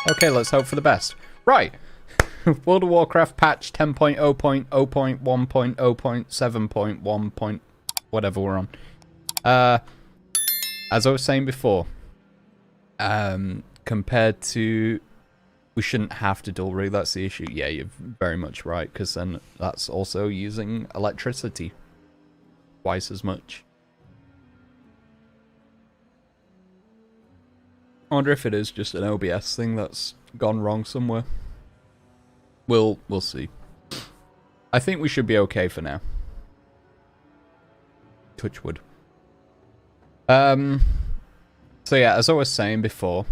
Okay, let's hope for the best. Right. World of Warcraft patch 10.0.0.0.7.1. Whatever we're on. As I was saying before, compared to... We shouldn't have to dual rig, that's the issue. Yeah, you're very much right, because then that's also using electricity twice as much. I wonder if it is just an OBS thing that's gone wrong somewhere. We'll see. I think we should be okay for now. Touch wood. So yeah, as I was saying before,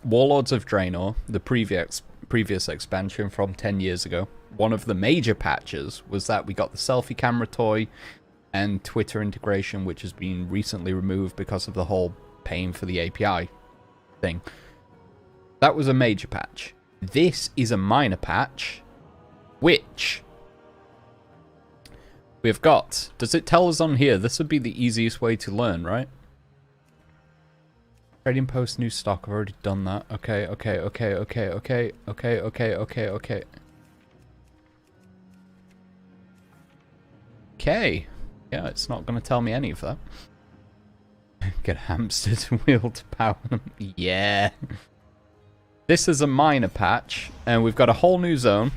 Warlords of Draenor, the previous expansion from 10 years ago, one of the major patches was that we got the selfie camera toy and Twitter integration, which has been recently removed because of the whole paying for the API thing. That was a major patch. This is a minor patch, which we've got. Does it tell us on here? This would be the easiest way to learn, right? Trading post new stock. I've already done that. Okay. Okay. Yeah, it's not going to tell me any of that. Get a hamster to wheel to power them. Yeah. This is a minor patch, and we've got a whole new zone.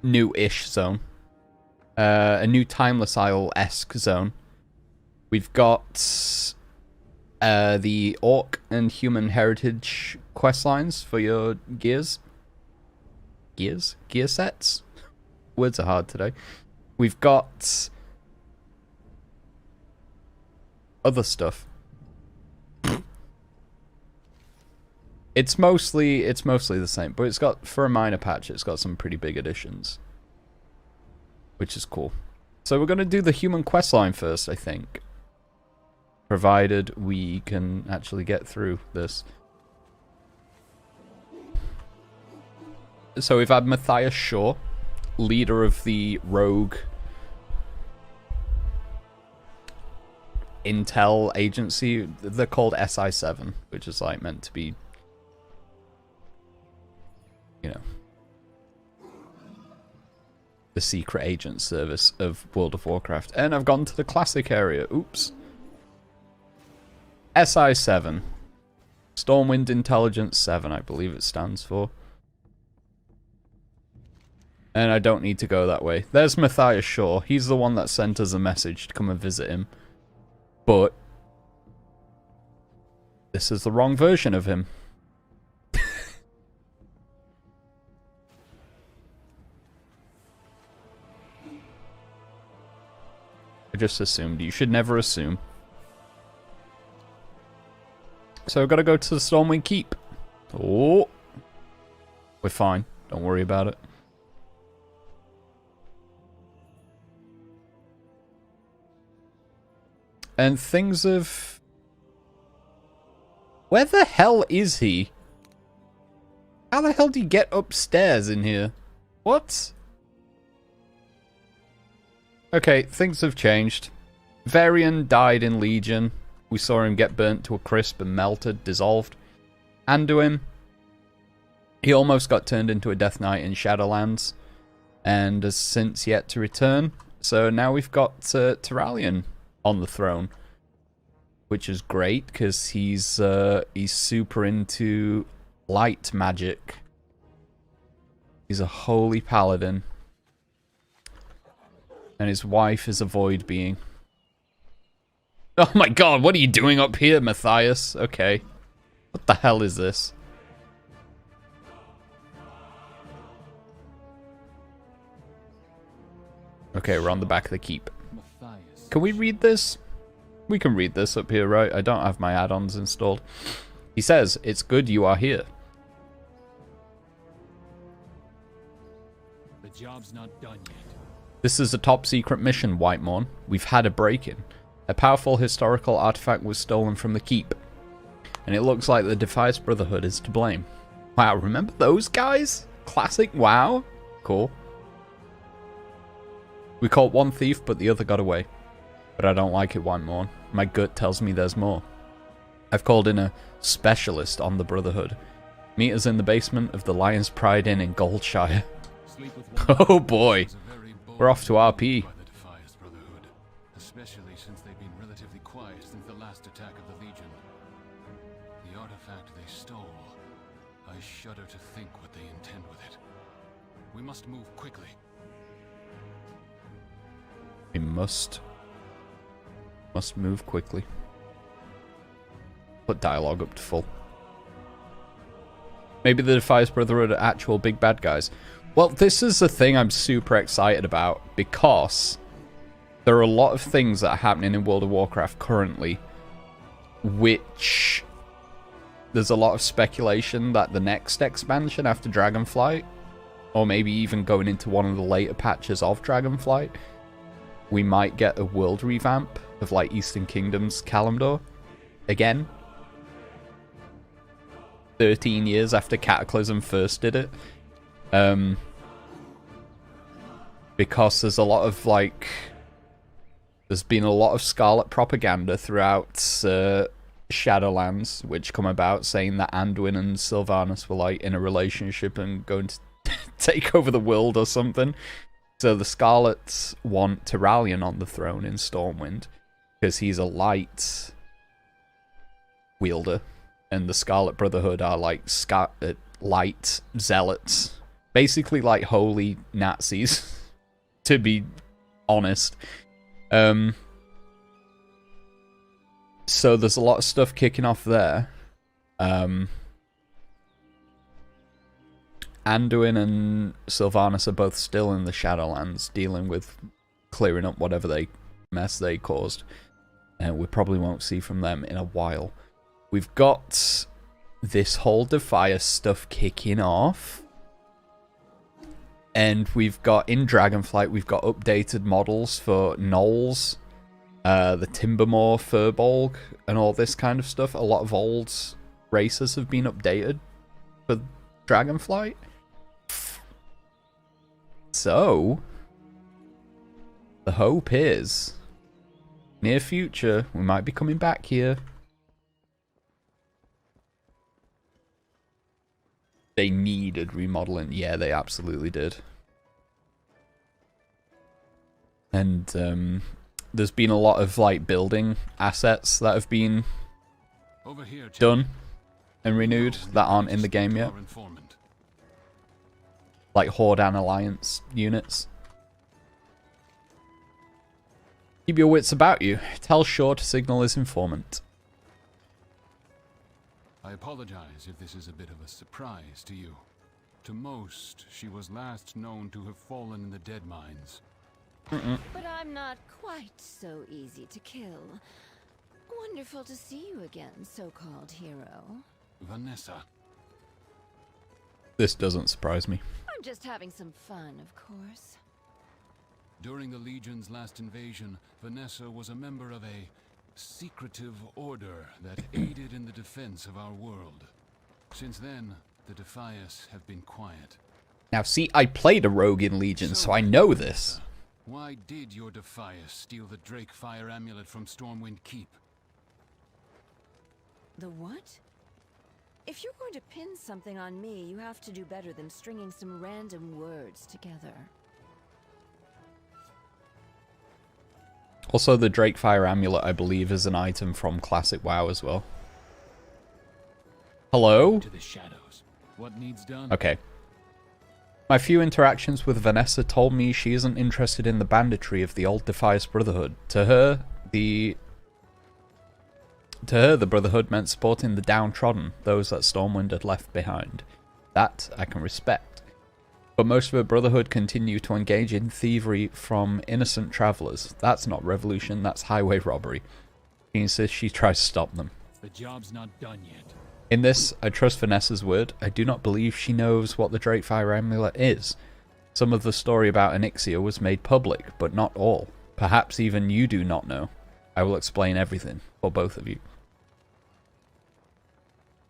New-ish zone. A new Timeless Isle-esque zone. We've got the Orc and Human Heritage questlines for your gears. Gear sets? Words are hard today. We've got other stuff. It's mostly the same, but it's got, for a minor patch, it's got some pretty big additions, which is cool. So we're going to do the human questline first, I think. Provided we can actually get through this. So we've had Mathias Shaw, leader of the rogue intel agency. They're called SI7, which is like meant to be, you know, the secret agent service of World of Warcraft. And I've gone to the classic area. Oops. SI7. Stormwind Intelligence 7, I believe it stands for. And I don't need to go that way. There's Mathias Shaw. He's the one that sent us a message to come and visit him. But this is the wrong version of him. I just assumed. You should never assume. So I've got to go to the Stormwind Keep. Oh. We're fine. Don't worry about it. And things have... Where the hell is he? How the hell do you get upstairs in here? What? Okay, things have changed. Varian died in Legion. We saw him get burnt to a crisp and melted, dissolved. Anduin, he almost got turned into a Death Knight in Shadowlands, and has since yet to return. So now we've got Tyrallion on the throne, which is great because he's super into light magic. He's a holy paladin, and his wife is a void being. Oh my god, what are you doing up here, Mathias? Okay. What the hell is this? Okay, we're on the back of the keep. Can we read this? We can read this up here, right? I don't have my add-ons installed. He says, "It's good you are here." The job's not done yet. This is a top secret mission, Whitemorn. We've had a break-in. A powerful historical artifact was stolen from the keep, and it looks like the Defias Brotherhood is to blame. Wow, remember those guys? Classic WoW? Cool. We caught one thief, but the other got away. But I don't like it one more. My gut tells me there's more. I've called in a specialist on the Brotherhood. Meet us in the basement of the Lion's Pride Inn in Goldshire. Oh boy. We're off to RP. Especially since they've been relatively quiet since the last attack of the Legion. The artifact they stole, I shudder to think what they intend with it. We must move quickly. We must move quickly. Put dialogue up to full. Maybe the Defias Brotherhood are actual big bad guys. Well, this is the thing I'm super excited about, because there are a lot of things that are happening in World of Warcraft currently, which there's a lot of speculation that the next expansion after Dragonflight, or maybe even going into one of the later patches of Dragonflight, we might get a world revamp of like Eastern Kingdoms Kalimdor again. 13 years after Cataclysm first did it. Because there's a lot of like... There's been a lot of Scarlet propaganda throughout Shadowlands, which come about saying that Anduin and Sylvanas were like in a relationship and going to take over the world or something. So the Scarlets want Tyrallion on the throne in Stormwind, because he's a light wielder, and the Scarlet Brotherhood are like light zealots. Basically like holy Nazis, to be honest. So there's a lot of stuff kicking off there. Anduin and Sylvanas are both still in the Shadowlands, dealing with clearing up whatever mess they caused. And we probably won't see from them in a while. We've got this whole Defias stuff kicking off. And we've got, in Dragonflight, we've got updated models for Gnolls, the Timbermore, Furbolg, and all this kind of stuff. A lot of old races have been updated for Dragonflight. So, the hope is, near future, we might be coming back here. They needed remodeling. Yeah, they absolutely did. And there's been a lot of like building assets that have been done and renewed that aren't in the game yet. Like Horde and Alliance units. Keep your wits about you. Tell Shaw to signal his informant. I apologize if this is a bit of a surprise to you. To most, she was last known to have fallen in the dead mines. But I'm not quite so easy to kill. Wonderful to see you again, so-called hero. Vanessa. This doesn't surprise me. I'm just having some fun, of course. During the Legion's last invasion, Vanessa was a member of a secretive order that aided in the defense of our world. Since then, the Defias have been quiet. Now see, I played a rogue in Legion, so I know this. Why did your Defias steal the Drakefire amulet from Stormwind Keep? The what? If you're going to pin something on me, you have to do better than stringing some random words together. Also, the Drakefire amulet, I believe, is an item from Classic WoW as well. Hello? To the shadows. What needs done? Okay. My few interactions with Vanessa told me she isn't interested in the banditry of the old Defias Brotherhood. To her, the Brotherhood meant supporting the downtrodden, those that Stormwind had left behind. That I can respect. But most of her Brotherhood continue to engage in thievery from innocent travellers. That's not revolution, that's highway robbery. She insists she tries to stop them. The job's not done yet. In this, I trust Vanessa's word. I do not believe she knows what the Drakefire amulet is. Some of the story about Onyxia was made public, but not all. Perhaps even you do not know. I will explain everything, for both of you.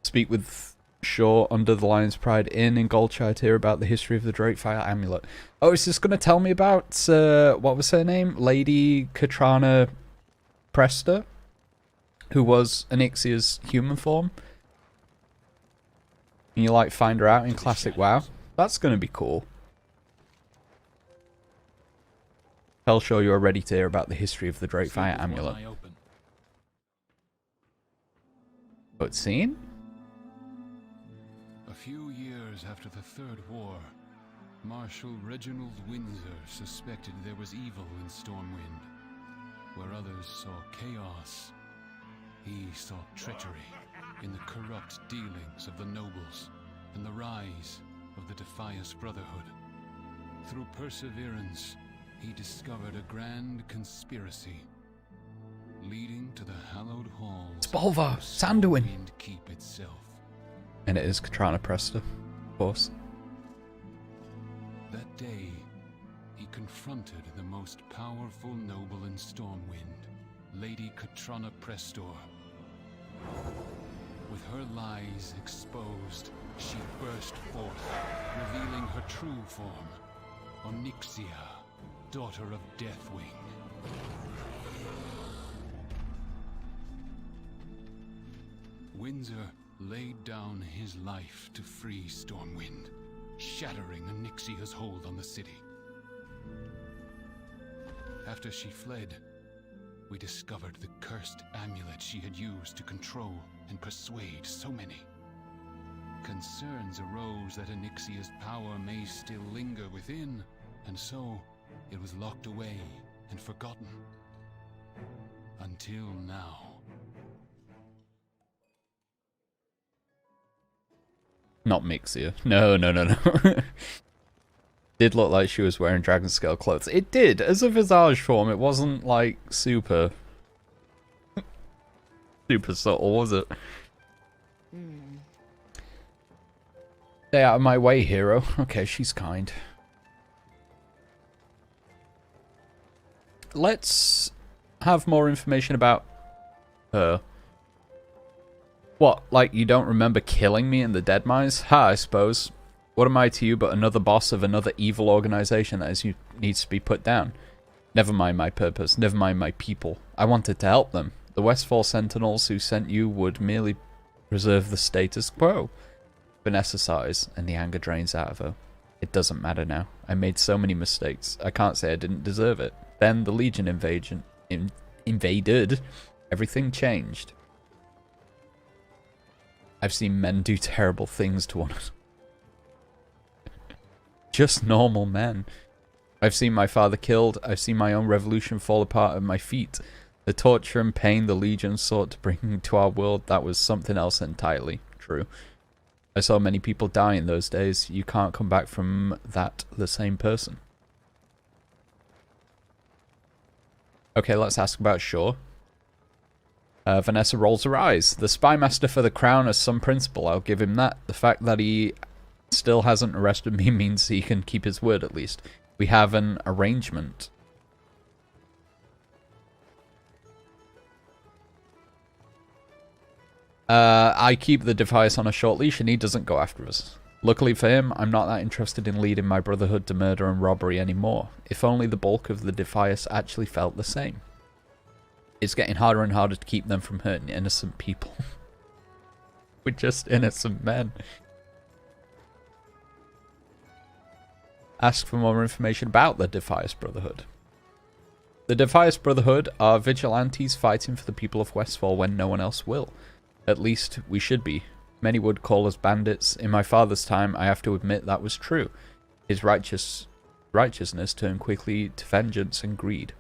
Speak with Sure, under the Lion's Pride Inn in Goldshire to hear about the history of the Drakefire Amulet. Oh, is this going to tell me about, what was her name? Lady Katrana Presta, who was Onyxia's human form? And you, like, find her out in Classic WoW? That's going to be cool. Tell Sure you are ready to hear about the history of the Drakefire Amulet. But scene? A few years after the Third War, Marshal Reginald Windsor suspected there was evil in Stormwind. Where others saw chaos, he saw treachery in the corrupt dealings of the nobles and the rise of the Defias Brotherhood. Through perseverance, he discovered a grand conspiracy leading to the hallowed halls Spolvar, of Sanduin. Stormwind Keep itself. And it is Katrana Presta, of course. That day, he confronted the most powerful noble in Stormwind, Lady Katrana Prestor. With her lies exposed, she burst forth, revealing her true form, Onyxia, daughter of Deathwing. Windsor laid down his life to free Stormwind, shattering Onyxia's hold on the city. After she fled, we discovered the cursed amulet she had used to control and persuade so many. Concerns arose that Onyxia's power may still linger within, and so it was locked away and forgotten. Until now. Not Mixia. No. Did look like she was wearing dragon scale clothes. It did. As a visage form, it wasn't like super subtle, was it? Stay out of my way, hero. Okay, she's kind. Let's have more information about her. What, like you don't remember killing me in the Dead Mines? Ha, I suppose. What am I to you but another boss of another evil organization that needs to be put down? Never mind my purpose, never mind my people. I wanted to help them. The Westfall Sentinels who sent you would merely preserve the status quo. Vanessa sighs, and the anger drains out of her. It doesn't matter now. I made so many mistakes. I can't say I didn't deserve it. Then the Legion invaded. Everything changed. I've seen men do terrible things to one another. Just normal men. I've seen my father killed. I've seen my own revolution fall apart at my feet. The torture and pain the Legion sought to bring to our world, that was something else entirely. True. I saw many people die in those days. You can't come back from that the same person. Okay, let's ask about Shaw. Vanessa rolls her eyes. The spymaster for the crown has some principle, I'll give him that. The fact that he still hasn't arrested me means he can keep his word at least. We have an arrangement. I keep the Defias on a short leash and he doesn't go after us. Luckily for him, I'm not that interested in leading my brotherhood to murder and robbery anymore. If only the bulk of the Defias actually felt the same. It's getting harder and harder to keep them from hurting innocent people. We're just innocent men. Ask for more information about the Defias Brotherhood. The Defias Brotherhood are vigilantes fighting for the people of Westfall when no one else will. At least, we should be. Many would call us bandits. In my father's time, I have to admit that was true. His righteousness turned quickly to vengeance and greed.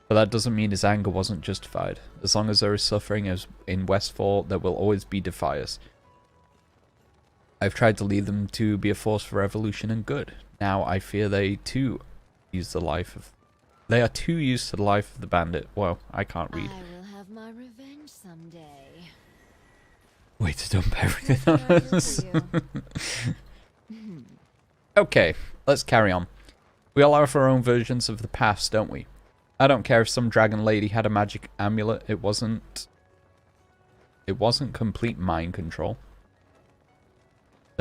But that doesn't mean his anger wasn't justified. As long as there is suffering as in Westfall, there will always be Defias. I've tried to lead them to be a force for revolution and good. Now I fear they too use the life of... They are too used to the life of the bandit. Well, I can't read. I will have my revenge someday. Way to dump everything on us. Okay, let's carry on. We all have our own versions of the past, don't we? I don't care if some dragon lady had a magic amulet. It wasn't complete mind control.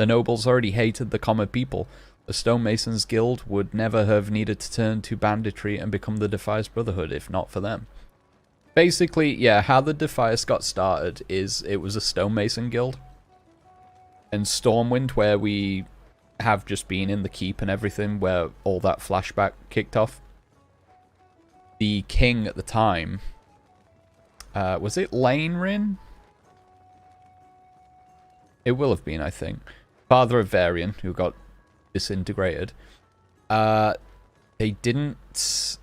The nobles already hated the common people. The Stonemasons Guild would never have needed to turn to banditry and become the Defias Brotherhood if not for them. Basically, yeah, how the Defias got started is it was a stonemason guild. And Stormwind, where we have just been in the keep and everything, where all that flashback kicked off. The king at the time, was it Lanerin? It will have been, I think. Father of Varian, who got disintegrated. They didn't...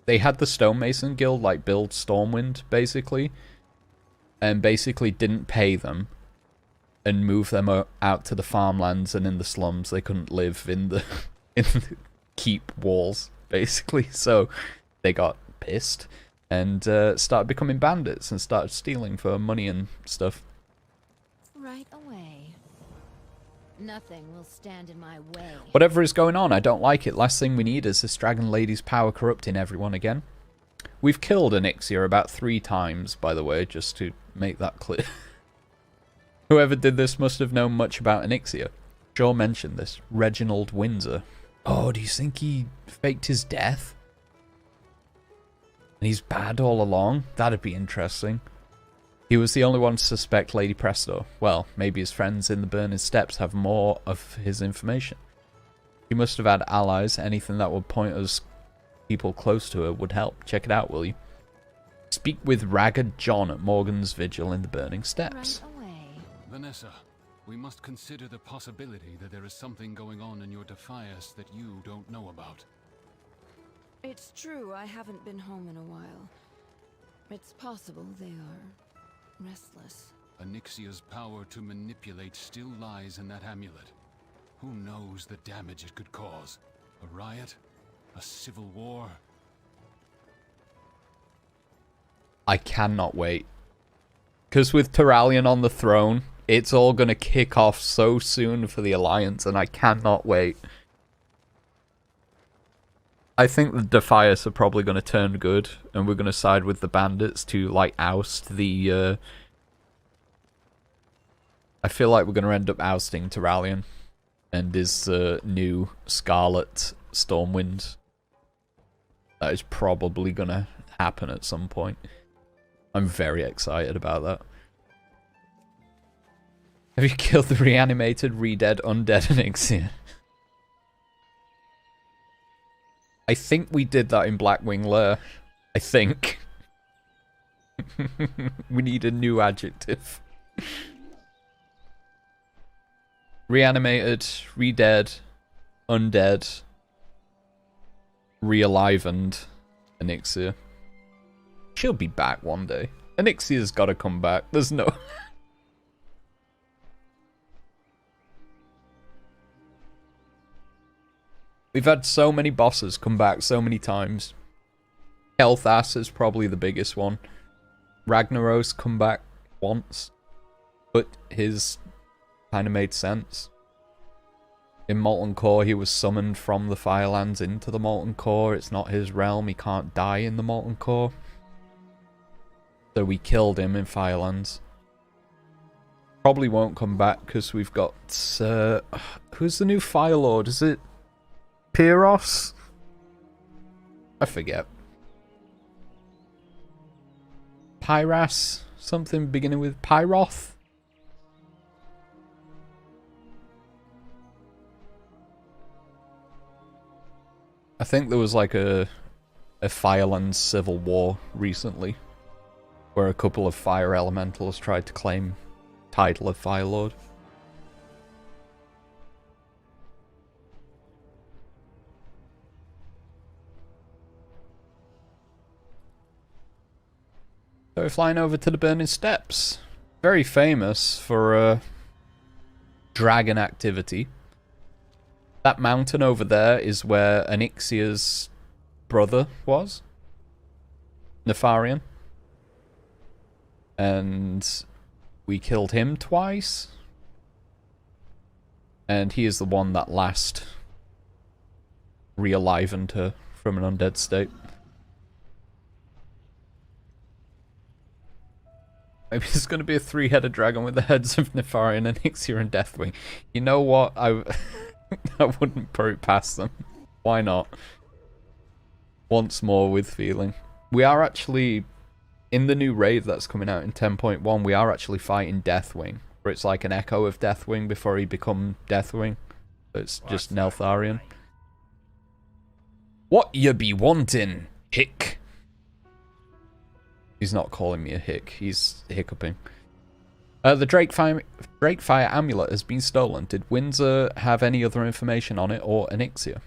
They had the Stonemason Guild, like, build Stormwind, basically. And basically didn't pay them. And move them out to the farmlands and in the slums. They couldn't live in the, in the keep walls, basically. So they got pissed and started becoming bandits and started stealing for money and stuff. Right away. Nothing will stand in my way. Whatever is going on, I don't like it. Last thing we need is this dragon lady's power corrupting everyone again. We've killed Onyxia about 3 times, by the way, just to make that clear. Whoever did this must have known much about Onyxia. Shaw mentioned this. Reginald Windsor. Oh, do you think he faked his death? And he's bad all along? That'd be interesting. He was the only one to suspect Lady Presto. Well, maybe his friends in the Burning Steppes have more of his information. He must have had allies. Anything that would point us people close to her would help. Check it out, will you? Speak with Ragged John at Morgan's Vigil in the Burning Steppes. Right away. Vanessa, we must consider the possibility that there is something going on in your Defias that you don't know about. It's true, I haven't been home in a while. It's possible they are restless. Onyxia's power to manipulate still lies in that amulet. Who knows the damage it could cause? A riot? A civil war? I cannot wait. Because with Turalyon on the throne, it's all going to kick off so soon for the Alliance, and I cannot wait. I think the Defias are probably going to turn good, and we're going to side with the bandits to, like, oust the... I feel like we're going to end up ousting Turalyon and his new Scarlet Stormwind. That is probably going to happen at some point. I'm very excited about that. Have you killed the reanimated, re-dead, undead Onyxia? I think we did that in Blackwing Lair. I think. We need a new adjective. Reanimated, re-dead, undead, re-alivened Onyxia. She'll be back one day. Onyxia's gotta come back. There's no... We've had so many bosses come back so many times. Healthass is probably the biggest one. Ragnaros come back once. But his kind of made sense. In Molten Core, he was summoned from the Firelands into the Molten Core. It's not his realm. He can't die in the Molten Core. So we killed him in Firelands. Probably won't come back because we've got... who's the new Fire Lord? Is it Pyros? I forget. Pyras? Something beginning with Pyroth? I think there was like a Firelands civil war recently, where a couple of fire elementals tried to claim title of Fire Lord. So we're flying over to the Burning Steppes. Very famous for dragon activity. That mountain over there is where Onyxia's brother was. Nefarian. And we killed him twice. And he is the one that last re-alivened her from an undead state. Maybe it's going to be a 3-headed dragon with the heads of Nefarian, Elixir, and Deathwing. You know what? I wouldn't put it past them. Why not? Once more with feeling. We are actually, in the new raid that's coming out in 10.1, we are actually fighting Deathwing. Where it's like an echo of Deathwing before he become Deathwing. So it's just Neltharion. What you be wanting, hick? He's not calling me a hick, he's hiccuping. The Drakefire amulet has been stolen. Did Windsor have any other information on it or Elixir?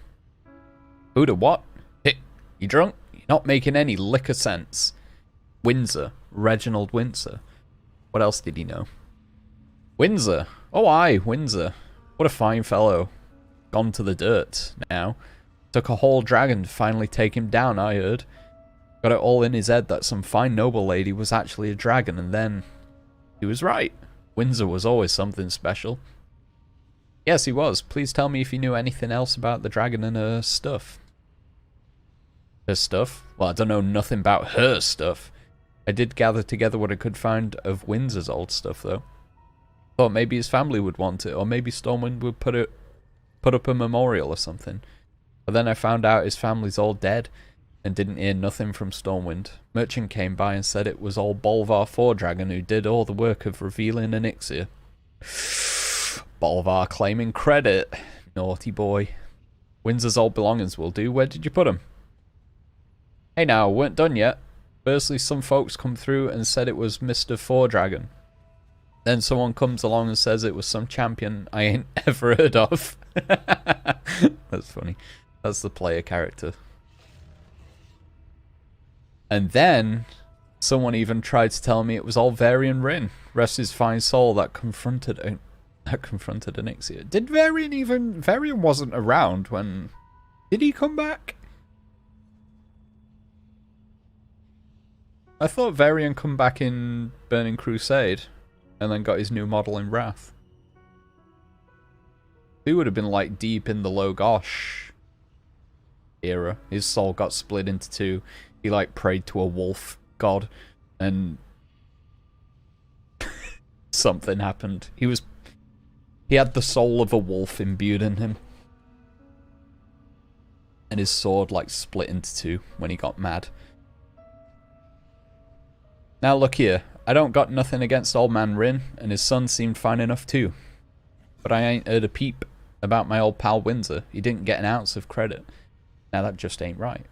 Who to what? Hick, you drunk? You're not making any liquor sense. Windsor. Reginald Windsor. What else did he know? Windsor. Oh aye, Windsor. What a fine fellow. Gone to the dirt now. Took a whole dragon to finally take him down, I heard. Got it all in his head that some fine noble lady was actually a dragon, and then he was right. Windsor was always something special. Yes, he was. Please tell me if you knew anything else about the dragon and her stuff. Her stuff? Well, I don't know nothing about her stuff. I did gather together what I could find of Windsor's old stuff, though. Thought maybe his family would want it, or maybe Stormwind would put up a memorial or something. But then I found out his family's all dead, and didn't hear nothing from Stormwind. Merchant came by and said it was all Bolvar 4 Dragon who did all the work of revealing Elixir. Bolvar claiming credit. Naughty boy. Windsor's old belongings will do. Where did you put them? Hey now, weren't done yet. Firstly, some folks come through and said it was Mr. 4 Dragon. Then someone comes along and says it was some champion I ain't ever heard of. That's funny. That's the player character. And then someone even tried to tell me it was all Varian Rin, rest his fine soul, that confronted Elixir. Did Varian wasn't around when... Did he come back? I thought Varian come back in Burning Crusade and then got his new model in Wrath. He would have been like deep in the Logosh era. His soul got split into two. He like prayed to a wolf god and something happened. He had the soul of a wolf imbued in him. And his sword like split into two when he got mad. Now look here, I don't got nothing against old man Rin, and his son seemed fine enough too. But I ain't heard a peep about my old pal Windsor. He didn't get an ounce of credit. Now that just ain't right.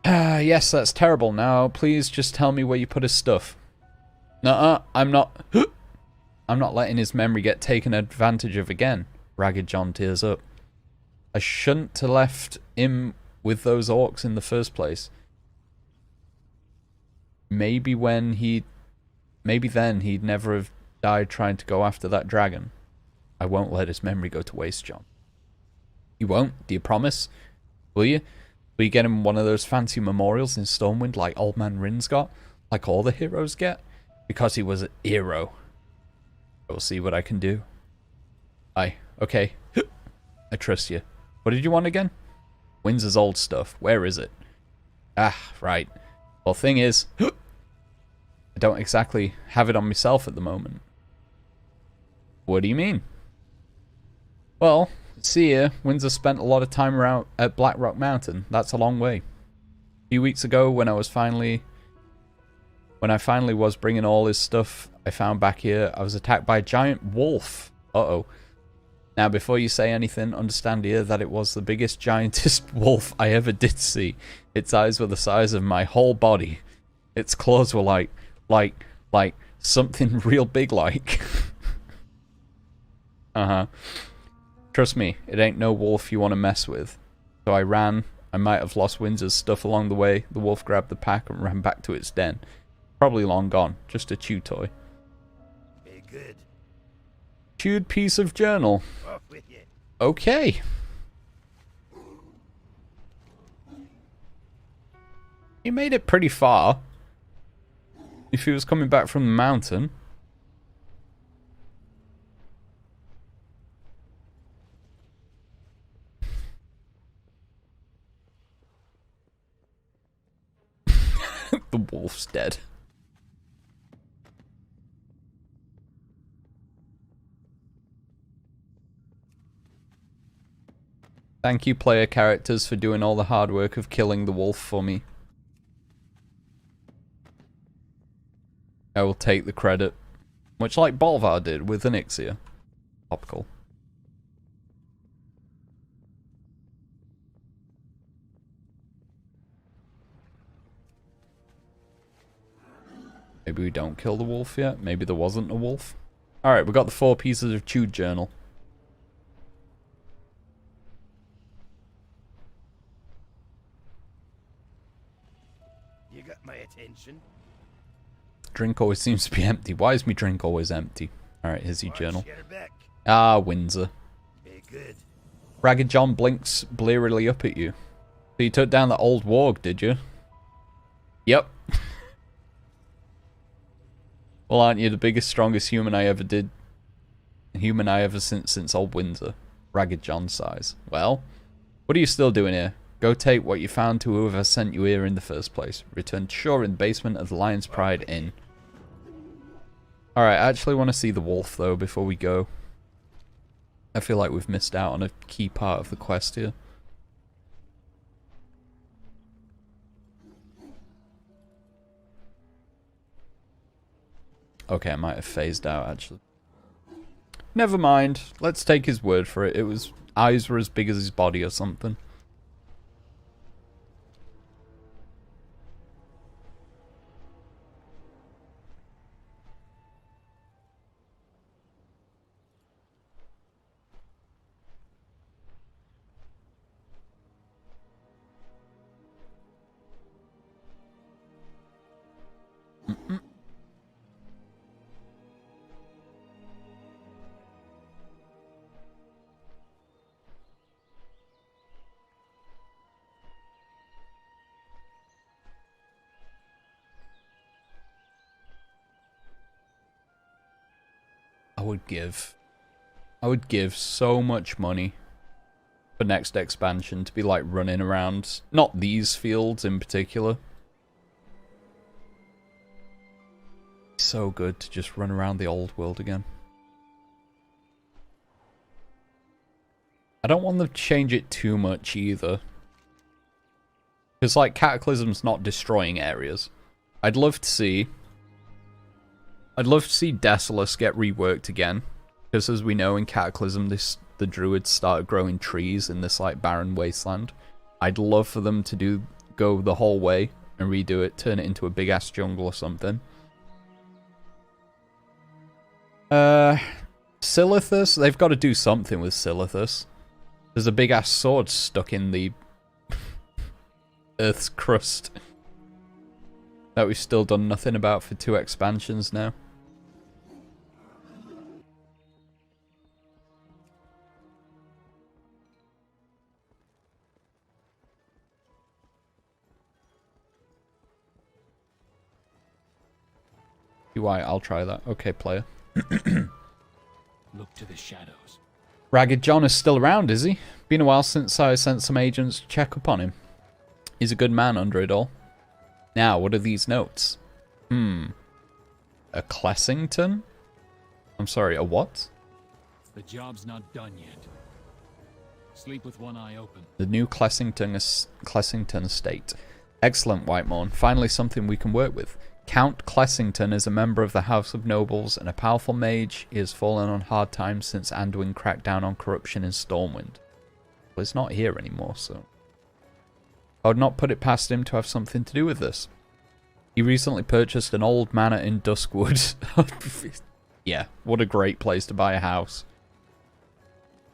Yes, that's terrible. Now, please just tell me where you put his stuff. Nuh-uh, I'm not letting his memory get taken advantage of again. Ragged John tears up. I shouldn't have left him with those orcs in the first place. Maybe then he'd never have died trying to go after that dragon. I won't let his memory go to waste, John. You won't? Do you promise? Will you? Will you get him one of those fancy memorials in Stormwind like Old Man Rin's got? Like all the heroes get? Because he was a hero. We'll see what I can do. Aye, okay. I trust you. What did you want again? Windsor's old stuff. Where is it? Ah, right. Well, thing is, I don't exactly have it on myself at the moment. What do you mean? Well, see here, Windsor spent a lot of time around at Blackrock Mountain. That's a long way. A few weeks ago, when I finally was bringing all his stuff I found back here, I was attacked by a giant wolf. Uh-oh. Now, before you say anything, understand here that it was the biggest, giantest wolf I ever did see. Its eyes were the size of my whole body. Its claws were like something real big like. Uh-huh. Trust me, it ain't no wolf you want to mess with. So I ran. I might have lost Windsor's stuff along the way. The wolf grabbed the pack and ran back to its den. Probably long gone. Just a chew toy. Very good. Chewed piece of journal. Off with you. Okay. He made it pretty far. If he was coming back from the mountain. The wolf's dead. Thank you, player characters, for doing all the hard work of killing the wolf for me. I will take the credit. Much like Bolvar did with Onyxia. Topical. Maybe we don't kill the wolf yet. Maybe there wasn't a wolf. Alright, we got the 4 pieces of chewed journal. You got my attention. Drink always seems to be empty. Why is my drink always empty? Alright, here's your Watch journal. your back. Ah, Windsor. Be good. Ragged John blinks blearily up at you. So you took down the old warg, did you? Yep. Well, aren't you the biggest, strongest human I ever did? Human I ever since old Windsor. Ragged John sighs. Well, what are you still doing here? Go take what you found to whoever sent you here in the first place. Return to shore in the basement of the Lion's Pride Inn. Alright, I actually want to see the wolf, though, before we go. I feel like we've missed out on a key part of the quest here. Okay, I might have phased out, actually. Never mind. Let's take his word for it. It was... eyes were as big as his body or something. I would give so much money for next expansion to be like running around, not these fields in particular. So good to just run around the old world again. I don't want them to change it too much either. Because like Cataclysm's not destroying areas. I'd love to see Desolus get reworked again, because as we know in Cataclysm, the druids started growing trees in this like barren wasteland. I'd love for them to go the whole way and redo it, turn it into a big ass jungle or something. Silithus, they've got to do something with Silithus. There's a big ass sword stuck in the Earth's crust that we've still done nothing about for 2 expansions now. UI, I'll try that. Okay, player. Look to the shadows. Ragged John is still around, is he? Been a while since I sent some agents to check up on him. He's a good man under it all. Now, what are these notes? A Clessington? I'm sorry, a what? The job's not done yet. Sleep with one eye open. The new Clessington estate. Excellent, Whitemorn. Finally something we can work with. Count Clessington is a member of the House of Nobles and a powerful mage. He has fallen on hard times since Anduin cracked down on corruption in Stormwind. Well, he's not here anymore, so... I would not put it past him to have something to do with this. He recently purchased an old manor in Duskwood. Yeah, what a great place to buy a house.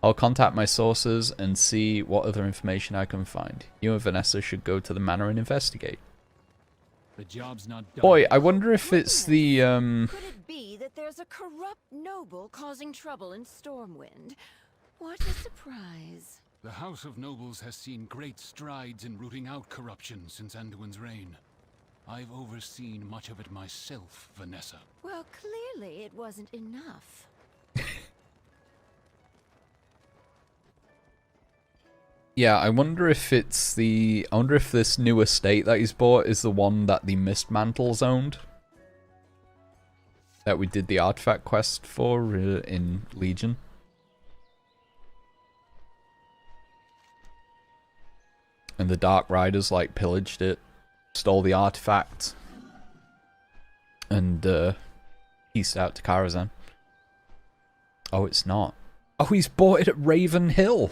I'll contact my sources and see what other information I can find. You and Vanessa should go to the manor and investigate. The job's not done. Boy, I wonder if it's the, Could it be that there's a corrupt noble causing trouble in Stormwind? What a surprise. The House of Nobles has seen great strides in rooting out corruption since Anduin's reign. I've overseen much of it myself, Vanessa. Well, clearly it wasn't enough. Yeah, I wonder if it's the... I wonder if this new estate that he's bought is the one that the Mistmantles owned. That we did the artifact quest for in Legion. And the Dark Riders, like, pillaged it, stole the artifact, and pieced out to Karazhan. Oh, it's not. Oh, he's bought it at Raven Hill.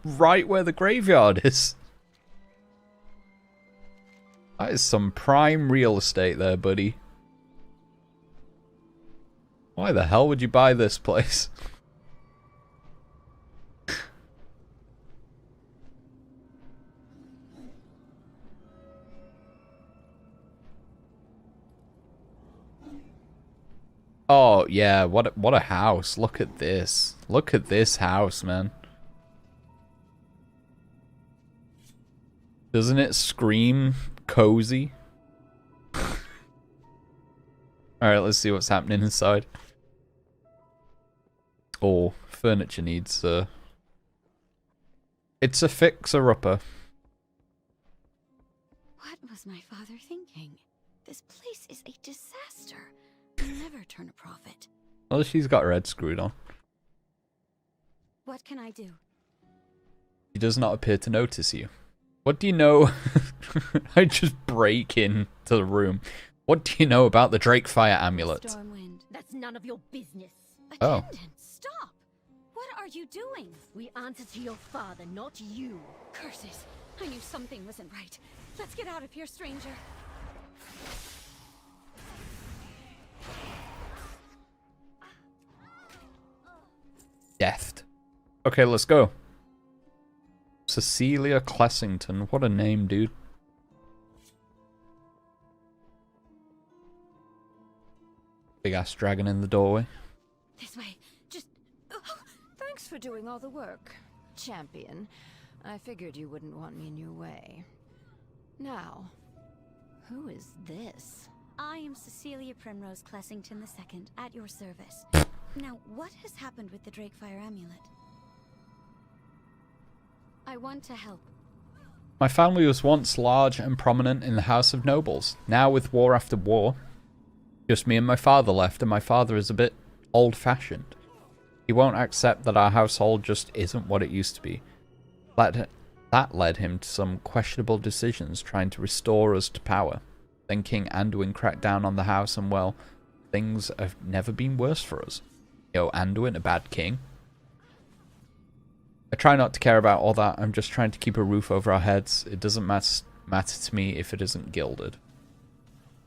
Right where the graveyard is. That is some prime real estate there, buddy. Why the hell would you buy this place? Oh, yeah, what a house. Look at this. Look at this house, man. Doesn't it scream cozy? Alright, let's see what's happening inside. Oh, furniture needs, it's a fixer-upper. What was my father thinking? This place is a disaster. You'll never turn a profit. Well, she's got her head screwed on. What can I do? He does not appear to notice you. What do you know? I just break into the room. What do you know about the Drakefire amulet? Stormwind. That's none of your business. Oh. Attendant, stop! What are you doing? We answer to your father, not you. Curses! I knew something wasn't right. Let's get out of here, stranger. Death. Okay, let's go. Cecilia Clessington. What a name, dude. Big ass dragon in the doorway. This way. Just... Thanks for doing all the work, champion. I figured you wouldn't want me in your way. Now, who is this? I am Cecilia Primrose Clessington II, at your service. Now, what has happened with the Drakefire amulet? I want to help. My family was once large and prominent in the House of Nobles. Now, with war after war, just me and my father left, and my father is a bit old-fashioned. He won't accept that our household just isn't what it used to be. That led him to some questionable decisions trying to restore us to power. Then King Anduin cracked down on the house, and well, things have never been worse for us. Yo, Anduin, a bad king. I try not to care about all that. I'm just trying to keep a roof over our heads. It doesn't matter to me if it isn't gilded.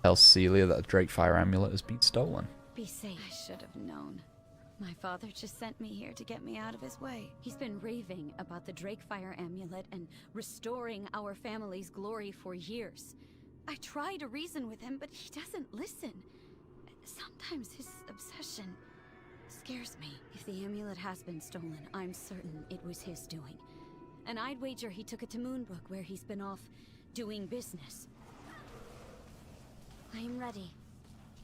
Tell Celia that the Drakefire amulet has been stolen. Be safe. I should have known. My father just sent me here to get me out of his way. He's been raving about the Drakefire amulet and restoring our family's glory for years. I try to reason with him, but he doesn't listen. Sometimes his obsession scares me. If the amulet has been stolen, I'm certain it was his doing. And I'd wager he took it to Moonbrook, where he's been off doing business. I am ready.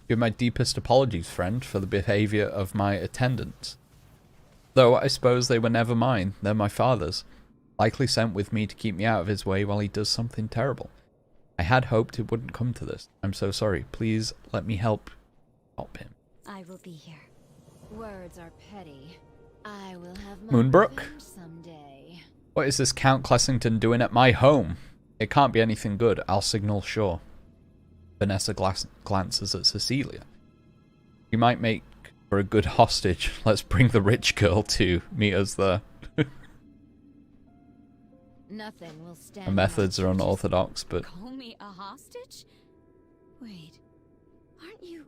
Give my deepest apologies, friend, for the behavior of my attendants. Though I suppose they were never mine, they're my father's. Likely sent with me to keep me out of his way while he does something terrible. I had hoped it wouldn't come to this. I'm so sorry. Please let me help stop him. I will be here. Words are petty. I will have my Moonbrook? revenge someday. What is this Count Clessington doing at my home? It can't be anything good. I'll signal sure. Vanessa glances at Cecilia. You might make for a good hostage. Let's bring the rich girl to meet us there. Nothing will stand. Her methods are unorthodox, but Call me a hostage? Wait, aren't you...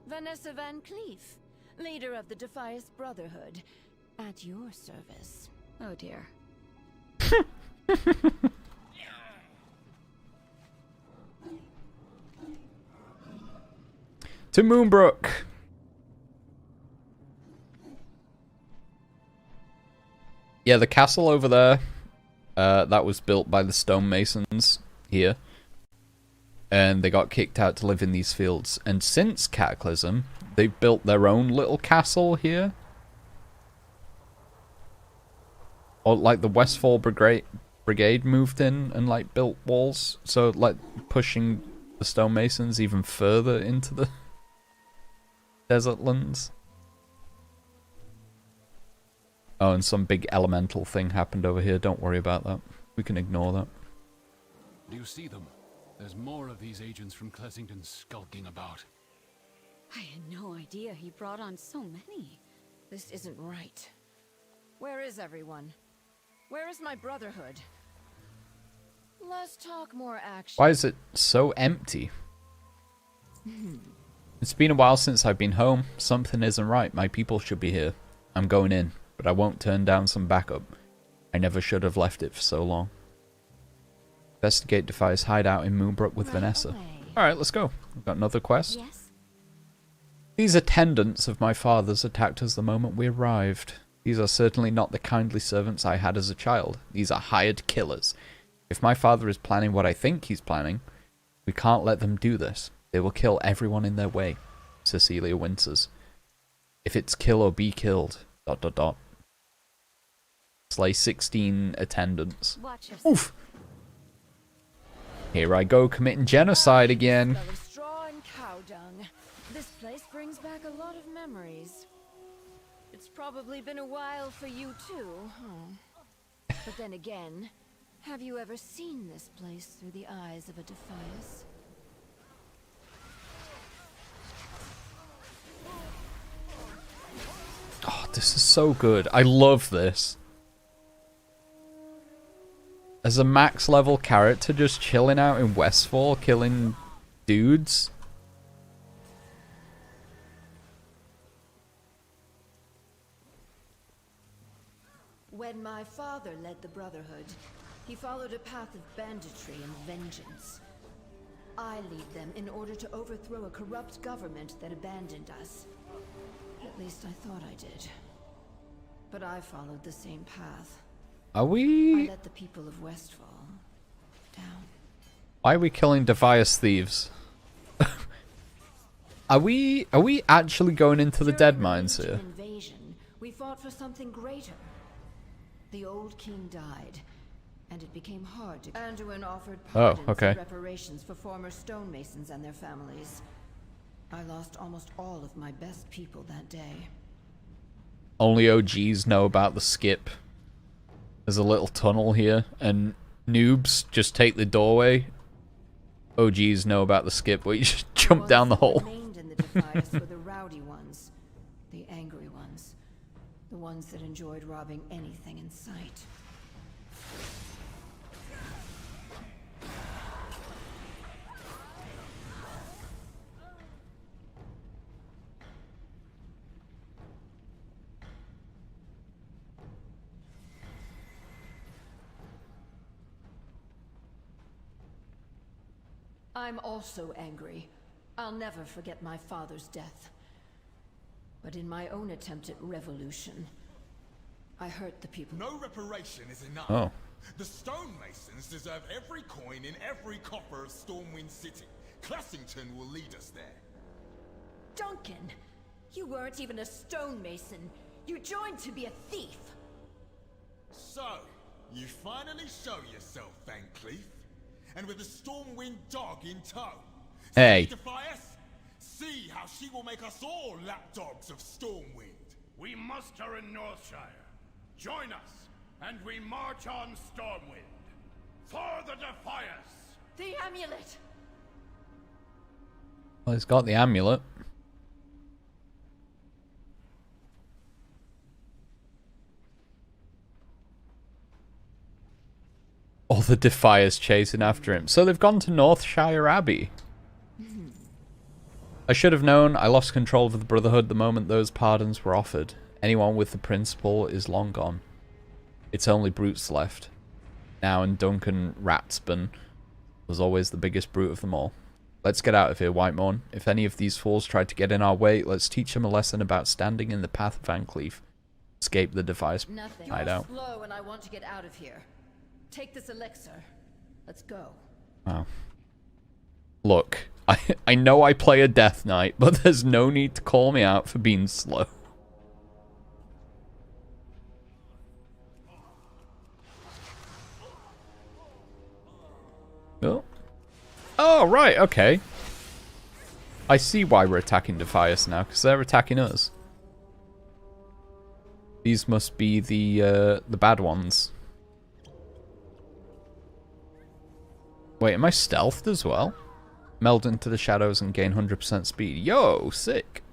Vanessa VanCleef, leader of the Defias Brotherhood, at your service. Oh dear. to Moonbrook. Yeah, the castle over there, that was built by the stonemasons here. And they got kicked out to live in these fields. And since Cataclysm, they've built their own little castle here. Or like the Westfall Brigade moved in and like built walls. So like pushing the stonemasons even further into the desert lands. Oh, and some big elemental thing happened over here. Don't worry about that. We can ignore that. Do you see them? There's more of these agents from Clessington skulking about. I had no idea he brought on so many. This isn't right. Where is everyone? Where is my brotherhood? Less talk, more action. Why is it so empty? It's been a while since I've been home. Something isn't right. My people should be here. I'm going in, but I won't turn down some backup. I never should have left it for so long. Investigate Defias' hideout in Moonbrook with Vanessa. Alright, let's go. We've got another quest. Yes? These attendants of my father's attacked us the moment we arrived. These are certainly not the kindly servants I had as a child. These are hired killers. If my father is planning what I think he's planning, we can't let them do this. They will kill everyone in their way. Cecilia winces. If it's kill or be killed. ... Slay 16 attendants. Watch yourself. Oof. Here I go committing genocide again. Smell of straw and cow dung. This place brings back a lot of memories. It's probably been a while for you too, huh? But then again, have you ever seen this place through the eyes of a Defias? Oh, this is so good. I love this. As a max level character just chilling out in Westfall, killing dudes. When my father led the Brotherhood, he followed a path of banditry and vengeance. I lead them in order to overthrow a corrupt government that abandoned us. At least I thought I did. But I followed the same path. Are I we... let the people of Westfall down. Why are we killing Defias thieves? Are we actually going into the dead mines here? Invasion, we fought for something greater. The old king died, and it became hard to... Anduin offered pardons and reparations for former stonemasons and their families. I lost almost all of my best people that day. Only OGs know about the skip. There's a little tunnel here, and noobs just take the doorway. OGs know about the skip, where you just jump down the hole. The ones that remained in the Defias were the rowdy ones, the angry ones, the ones that enjoyed robbing anything in sight. I'm also angry. I'll never forget my father's death. But in my own attempt at revolution, I hurt the people. No reparation is enough. Oh. The stonemasons deserve every coin in every copper of Stormwind City. Clessington will lead us there. Duncan! You weren't even a stonemason. You joined to be a thief. So, you finally show yourself, VanCleef. And with the Stormwind dog in tow. Hey. Defias, see how she will make us all lapdogs of Stormwind. We muster in Northshire. Join us, and we march on Stormwind. For the Defias! The amulet! Well, he's got the amulet. All the Defias chasing after him. So they've gone to Northshire Abbey. I should have known. I lost control of the Brotherhood the moment those pardons were offered. Anyone with the principle is long gone. It's only brutes left. Now, and Duncan Ratsburn was always the biggest brute of them all. Let's get out of here, Whitemorn. If any of these fools try to get in our way, let's teach them a lesson about standing in the path of VanCleef. Escape the Defias hideout. You're slow and I want to get out of here. Take this elixir. Let's go. Wow. Look, I know I play a Death Knight, but there's no need to call me out for being slow. Oh, right, okay. I see why we're attacking Defias now, because they're attacking us. These must be the bad ones. Wait, am I stealthed as well? Meld into the shadows and gain 100% speed. Yo, sick.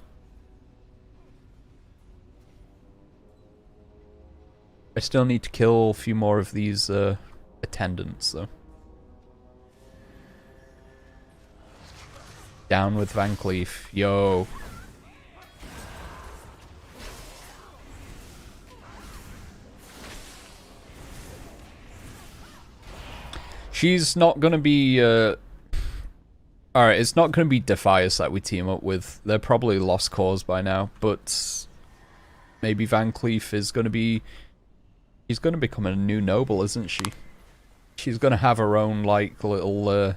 I still need to kill a few more of these attendants, though. Down with VanCleef. Yo. She's not going to be... Alright, it's not going to be Defias that we team up with. They're probably lost cause by now, but... Maybe VanCleef is going to be... She's going to become a new noble, isn't she? She's going to have her own, like, little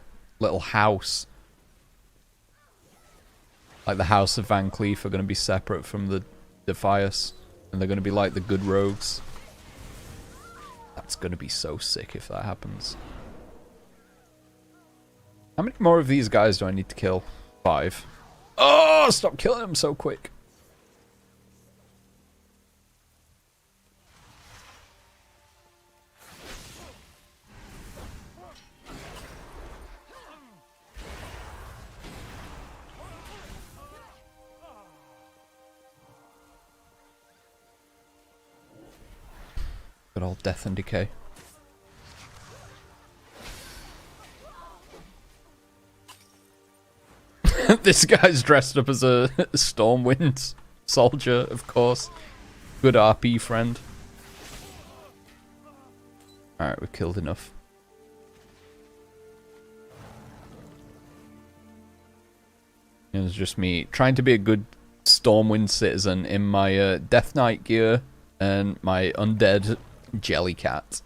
house. Like, the House of VanCleef are going to be separate from the Defias. And they're going to be like the good rogues. That's going to be so sick if that happens. How many more of these guys do I need to kill? 5. Oh, stop killing them so quick. Good old death and decay. This guy's dressed up as a Stormwind soldier, of course. Good RP friend. Alright, we've killed enough. It was just me trying to be a good Stormwind citizen in my Death Knight gear and my undead Jellycat.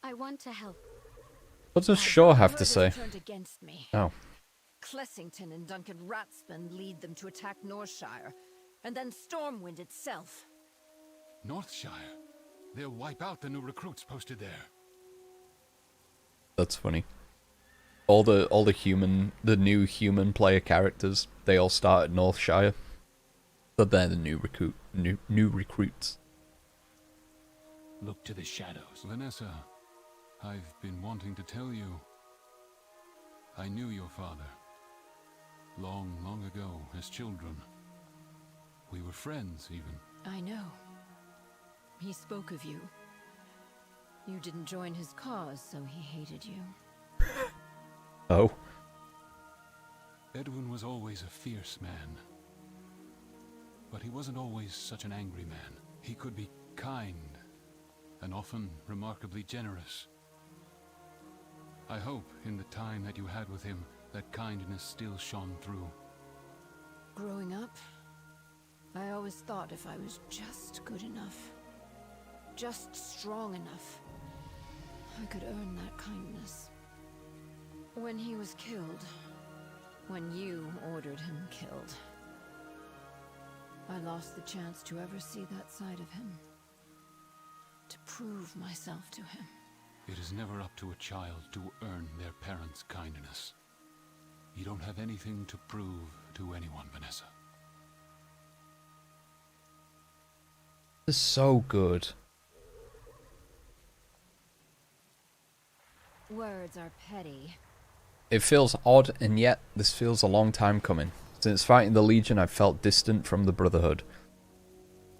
I want to help. What does Shaw have to say? Against me. Oh. Clessington and Duncan Ratsman lead them to attack Northshire, and then Stormwind itself. Northshire? They'll wipe out the new recruits posted there. That's funny. All the new human player characters, they all start at Northshire. But they're the new recruits. Look to the shadows. Vanessa, I've been wanting to tell you. I knew your father. Long, long ago, as children. We were friends, even. I know. He spoke of you. You didn't join his cause, so he hated you. Oh. Edwin was always a fierce man. But he wasn't always such an angry man. He could be kind, and often remarkably generous. I hope, in the time that you had with him, that kindness still shone through. Growing up, I always thought if I was just good enough, just strong enough, I could earn that kindness. When he was killed, when you ordered him killed, I lost the chance to ever see that side of him. To prove myself to him. It is never up to a child to earn their parents' kindness. You don't have anything to prove to anyone, Vanessa. This is so good. Words are petty. It feels odd, and yet this feels a long time coming. Since fighting the Legion, I've felt distant from the Brotherhood.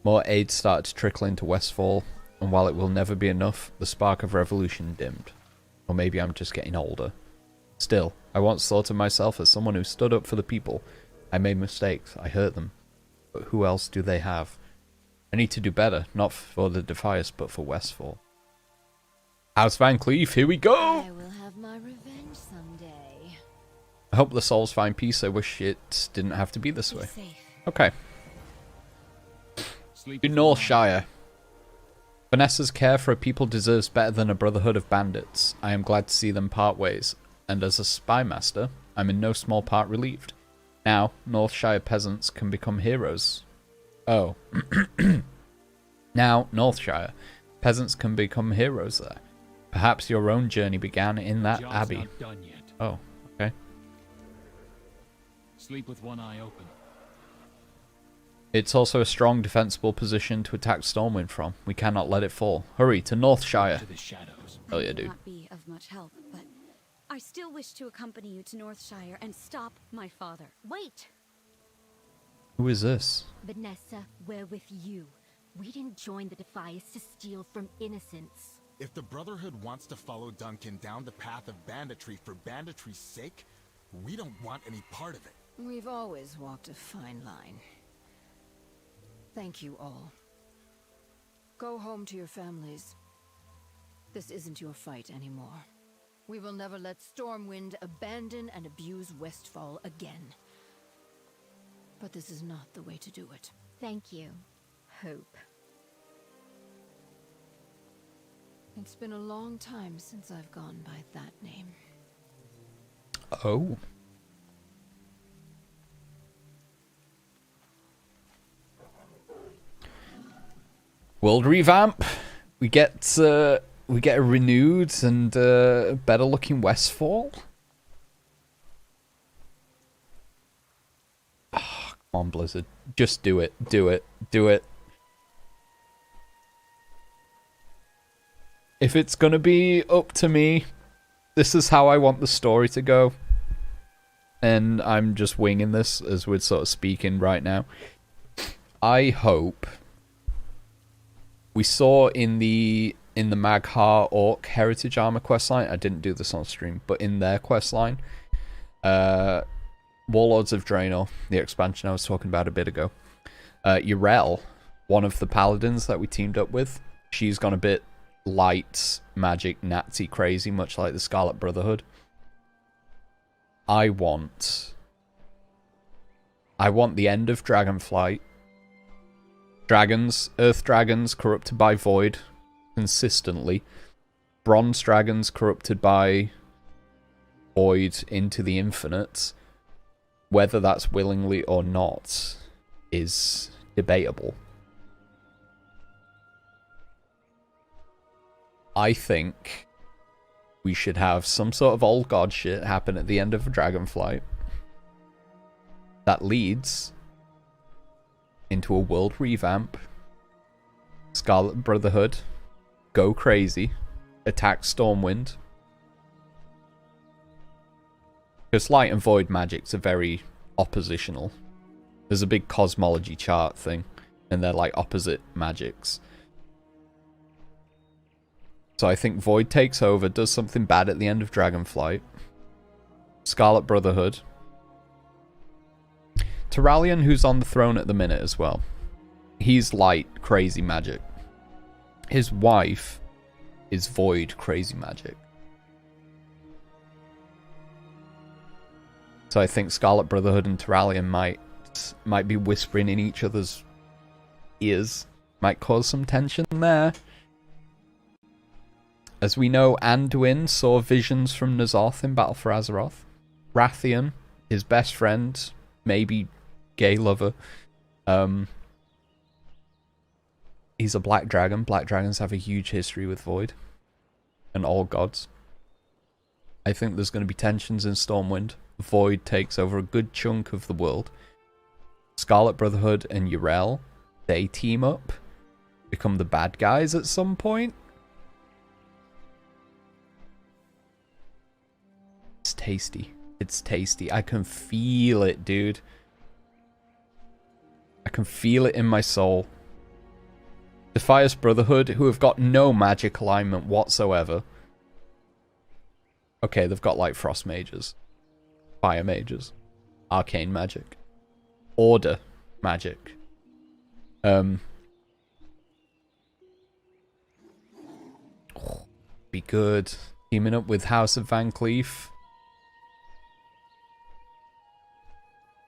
More aid started to trickle into Westfall, and while it will never be enough, the spark of revolution dimmed. Or maybe I'm just getting older. Still, I once thought of myself as someone who stood up for the people. I made mistakes, I hurt them. But who else do they have? I need to do better, not for the Defias, but for Westfall. House VanCleef, here we go! I will have my revenge someday. I hope the souls find peace. I wish it didn't have to be this way. Okay. To Northshire. Vanessa's care for a people deserves better than a brotherhood of bandits. I am glad to see them part ways. And as a spy master, I'm in no small part relieved. Now, Northshire peasants can become heroes. Oh. Now, Northshire peasants can become heroes there. Perhaps your own journey began in that Job's abbey. not done yet. Oh, okay. Sleep with one eye open. It's also a strong defensible position to attack Stormwind from. We cannot let it fall. Hurry to Northshire. To the shadows. Oh I yeah, may dude. not be of much help, but I still wish to accompany you to Northshire and stop my father. Wait! Who is this? Vanessa, we're with you. We didn't join the Defias to steal from innocents. If the Brotherhood wants to follow Duncan down the path of banditry for banditry's sake, we don't want any part of it. We've always walked a fine line. Thank you all. Go home to your families. This isn't your fight anymore. We will never let Stormwind abandon and abuse Westfall again. But this is not the way to do it. Thank you, Hope. It's been a long time since I've gone by that name. Oh. World revamp. We get a renewed and better looking Westfall. Oh, come on, Blizzard. Just do it. Do it. Do it. If it's gonna be up to me, this is how I want the story to go. And I'm just winging this as we're sort of speaking right now. I hope we saw in the Maghar Orc Heritage Armor questline, I didn't do this on stream, but in their questline, Warlords of Draenor, the expansion I was talking about a bit ago, Yrel, one of the paladins that we teamed up with, she's gone a bit light magic Nazi crazy, much like the Scarlet Brotherhood. I want the end of Dragonflight. Dragons, Earth Dragons corrupted by Void consistently. Bronze Dragons corrupted by Void into the infinite. Whether that's willingly or not is debatable. I think we should have some sort of old god shit happen at the end of Dragonflight that leads into a world revamp. Scarlet Brotherhood go crazy, attack Stormwind. Because light and void magics are very oppositional. There's a big cosmology chart thing, and they're like opposite magics. So I think Void takes over, does something bad at the end of Dragonflight. Scarlet Brotherhood. Terralion, who's on the throne at the minute as well. He's light, crazy magic. His wife is Void, crazy magic. So I think Scarlet Brotherhood and Terralion might be whispering in each other's ears. Might cause some tension there. As we know, Anduin saw visions from N'Zoth in Battle for Azeroth. Rathian, his best friend, maybe gay lover. He's a black dragon. Black dragons have a huge history with Void. And all gods. I think there's going to be tensions in Stormwind. Void takes over a good chunk of the world. Scarlet Brotherhood and Yrel, they team up. Become the bad guys at some point. It's tasty. It's tasty. I can feel it, dude. I can feel it in my soul. Defias Brotherhood, who have got no magic alignment whatsoever. Okay, they've got like frost mages. Fire mages. Arcane magic. Order magic. Be good. Teaming up with House of VanCleef.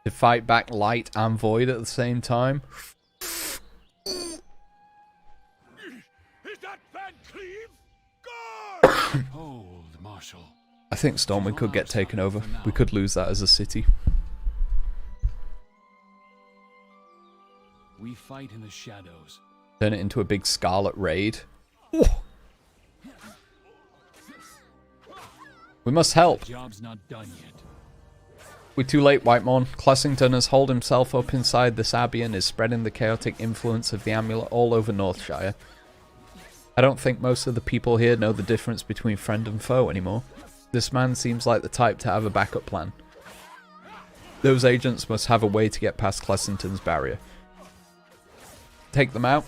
To fight back Light and Void at the same time. Is that VanCleef? Guard! Hold, Marshal. I think Stormwind could get taken over. We could lose that as a city. We fight in the shadows. Turn it into a big Scarlet raid. We must help. The job's not done yet. We're too late, Whitemorn. Clessington has holed himself up inside this abbey and is spreading the chaotic influence of the amulet all over Northshire. I don't think most of the people here know the difference between friend and foe anymore. This man seems like the type to have a backup plan. Those agents must have a way to get past Clessington's barrier. Take them out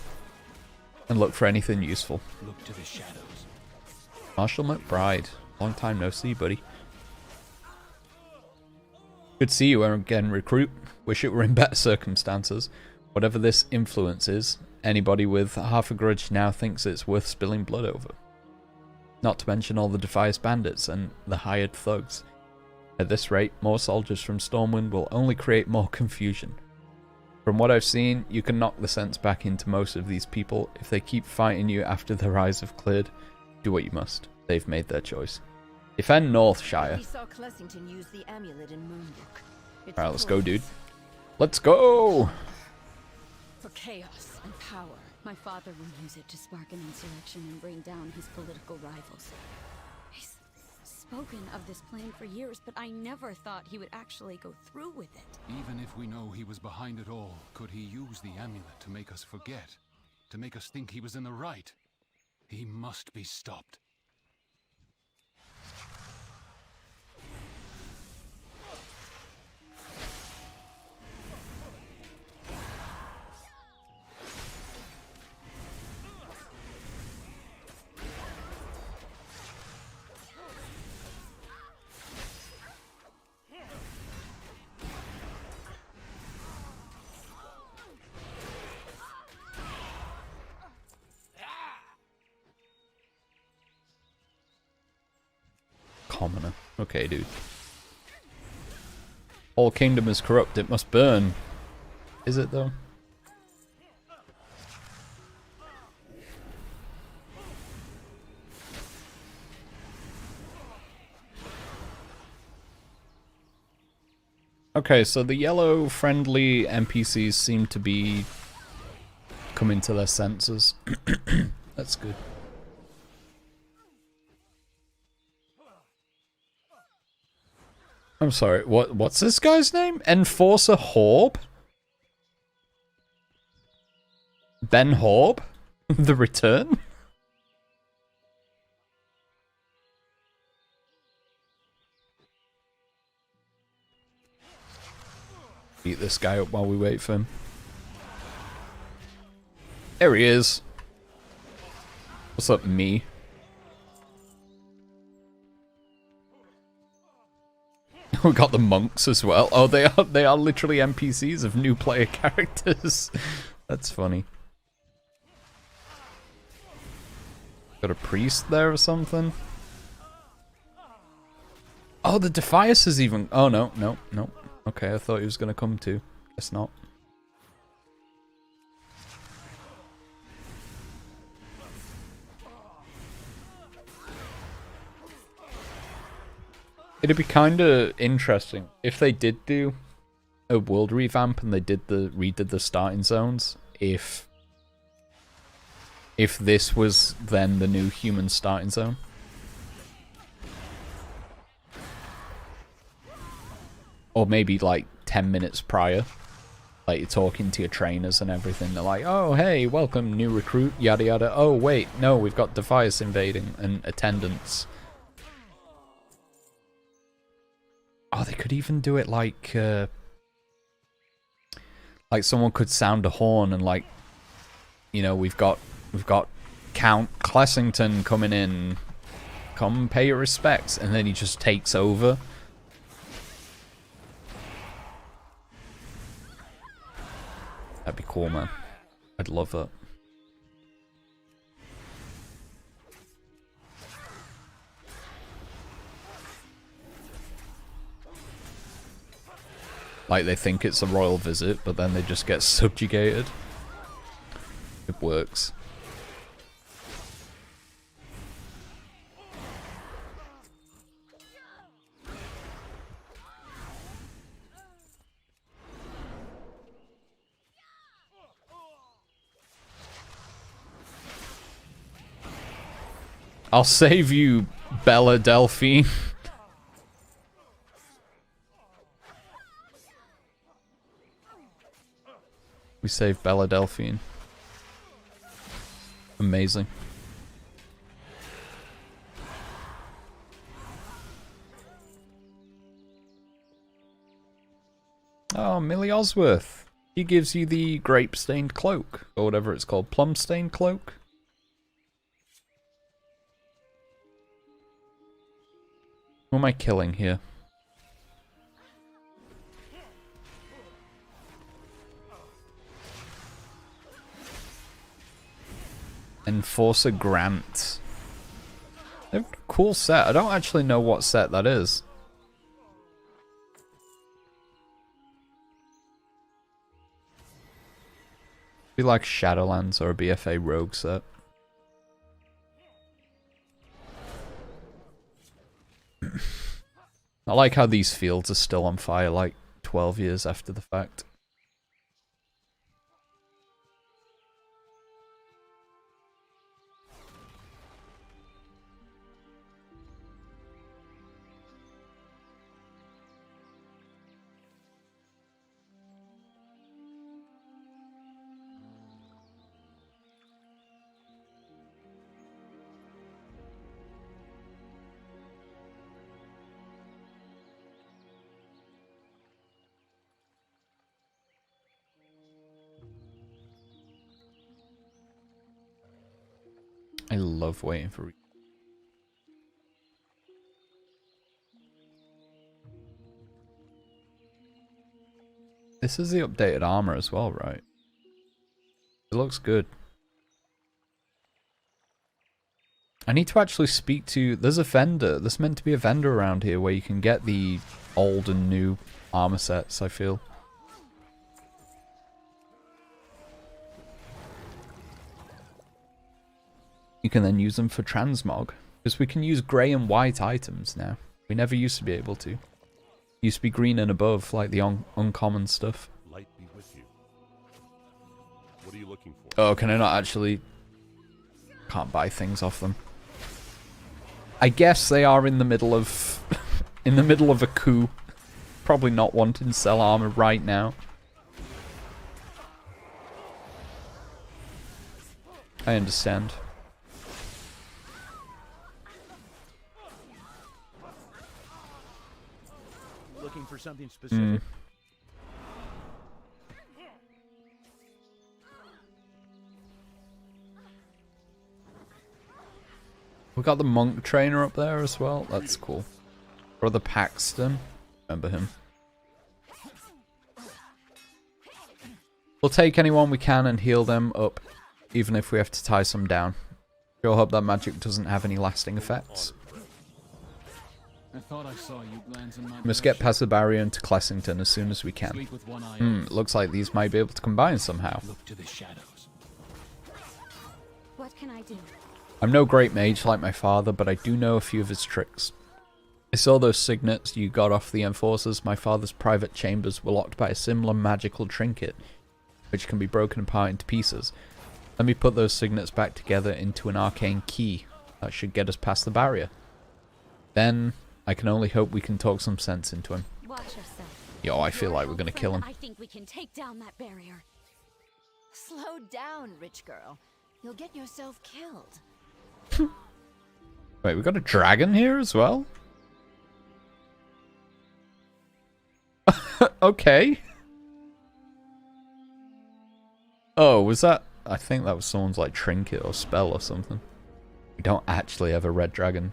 and look for anything useful. Look to the shadows. Marshal McBride. Long time no see, buddy. Good to see you again, recruit. Wish it were in better circumstances. Whatever this influence is, anybody with half a grudge now thinks it's worth spilling blood over. Not to mention all the Defias bandits and the hired thugs. At this rate, more soldiers from Stormwind will only create more confusion. From what I've seen, you can knock the sense back into most of these people. If they keep fighting you after their eyes have cleared, do what you must. They've made their choice. Defend Northshire. We saw Clessington use the amulet in Moonbook. Alright, let's go, dude. Let's go! For chaos and power. My father will use it to spark an insurrection and bring down his political rivals. He's spoken of this plan for years, but I never thought he would actually go through with it. Even if we know he was behind it all, could he use the amulet to make us forget? To make us think he was in the right? He must be stopped. Commoner. Okay, dude. All kingdom is corrupt, it must burn. Is it, though? Okay, so the yellow friendly NPCs seem to be coming to their senses. That's good. I'm sorry, what's this guy's name? Enforcer Horb? Ben Horb? The Return? Beat this guy up while we wait for him. There he is. What's up, me? We got the monks as well. Oh, they are literally NPCs of new player characters. That's funny. Got a priest there or something? Oh, the Defias is even... Oh, no. Okay, I thought he was going to come too. Guess not. It'd be kind of interesting if they did do a world revamp and they redid the starting zones. If this was then the new human starting zone. Or maybe like 10 minutes prior. Like you're talking to your trainers and everything. They're like, oh, hey, welcome, new recruit, yada yada. Oh, wait, no, we've got Defias invading and attendants. Oh, they could even do it like someone could sound a horn and like, you know, we've got Count Clessington coming in. Come pay your respects, and then he just takes over. That'd be cool, man. I'd love that. Like they think it's a royal visit, but then they just get subjugated. It works. I'll save you, Bella Delphine. We saved Bella Delphine. Amazing. Oh, Millie Osworth. She gives you the grape-stained cloak, or whatever it's called. Plum-stained cloak? Who am I killing here? Enforcer Grant. They've got a cool set. I don't actually know what set that is. Be like Shadowlands or a BFA Rogue set. I like how these fields are still on fire like 12 years after the fact. I love waiting for... This is the updated armor as well, right? It looks good. I need to actually speak to... There's a vendor. There's meant to be a vendor around here where you can get the old and new armor sets, I feel. You can then use them for transmog. Because we can use grey and white items now. We never used to be able to. Used to be green and above, like the uncommon stuff. Light be with you. What are you looking for? Oh, can I not actually... Can't buy things off them. I guess they are in the middle of... in the middle of a coup. Probably not wanting to sell armor right now. I understand. Looking for something specific? We got the monk trainer up there as well. That's cool. Brother Paxton. Remember him. We'll take anyone we can and heal them up, even if we have to tie some down. Sure hope that magic doesn't have any lasting effects. I thought I saw you glance in my We must get past the barrier into Clessington as soon as we can. Sleep with one eye Looks like these might be able to combine somehow. Look to the shadows. What can I do? I'm no great mage like my father, but I do know a few of his tricks. I saw those signets you got off the enforcers. My father's private chambers were locked by a similar magical trinket, which can be broken apart into pieces. Let me put those signets back together into an arcane key. That should get us past the barrier. Then... I can only hope we can talk some sense into him. Watch yourself. Yo, I feel like we're gonna kill him. I think we can take down that barrier. Slow down, rich girl. You'll get yourself killed. Wait, we got a dragon here as well? Okay. Oh, was that... I think that was someone's like trinket or spell or something. We don't actually have a red dragon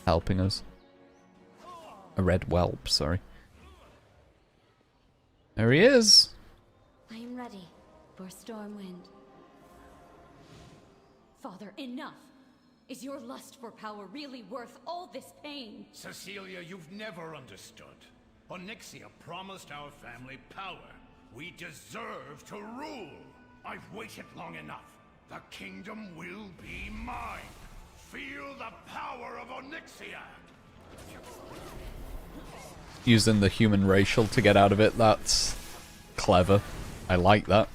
helping us. A red whelp, sorry. There he is. I am ready for Stormwind. Father, enough! Is your lust for power really worth all this pain? Cecilia, you've never understood. Onyxia promised our family power. We deserve to rule. I've waited long enough. The kingdom will be mine. Feel the power of Onyxia! Using the human racial to get out of it, that's clever. I like that.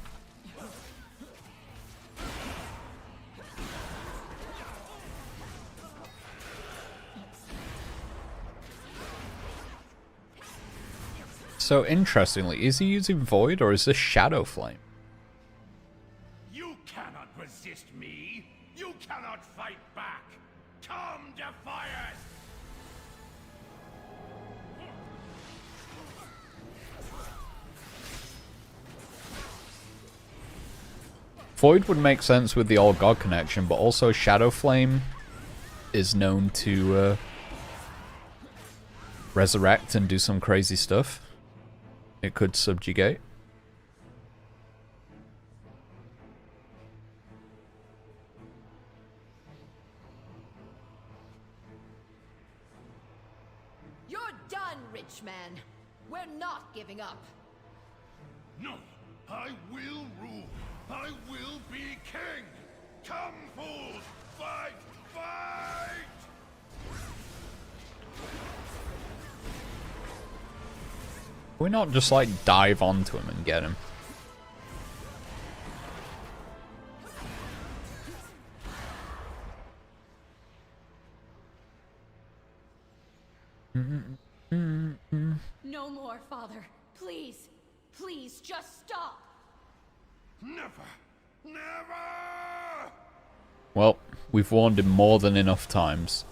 So interestingly, is he using Void or is this Shadow Flame? You cannot resist me! You cannot fight back! Come, Defias! Void would make sense with the All God connection, but also Shadow Flame is known to resurrect and do some crazy stuff. It could subjugate. You're done, rich man. We're not giving up. No, I will rule. I will be king. Come, fools, fight, fight! Can we not just like dive onto him and get him? No more, Father. Please. Please, just stop. Never! Never! Well, we've warned him more than enough times.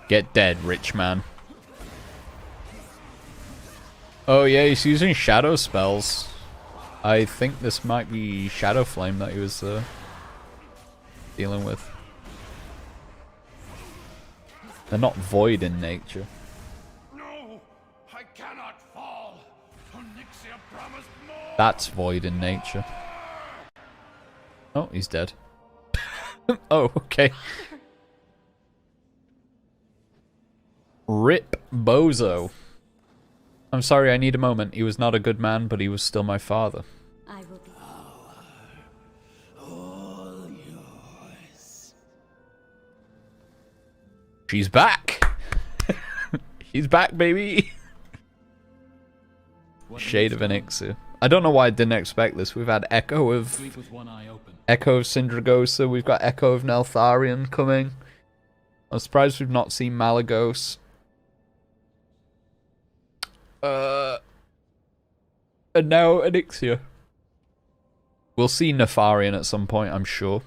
Get dead, rich man. Oh yeah, he's using shadow spells. I think this might be Shadow Flame that he was dealing with. They're not void in nature. No, I cannot fall. Onyxia promised more. That's void in nature. Oh, he's dead. Oh, okay. Rip Bozo. I'm sorry, I need a moment. He was not a good man, but he was still my father. I will be. All yours. She's back! She's back, baby! Shade of Onyxia. I don't know why I didn't expect this. We've had Echo of Sleep with one eye open. Echo of Syndragosa. We've got Echo of Neltharion coming. I'm surprised we've not seen Malagos. And now Onyxia. We'll see Nefarian at some point, I'm sure.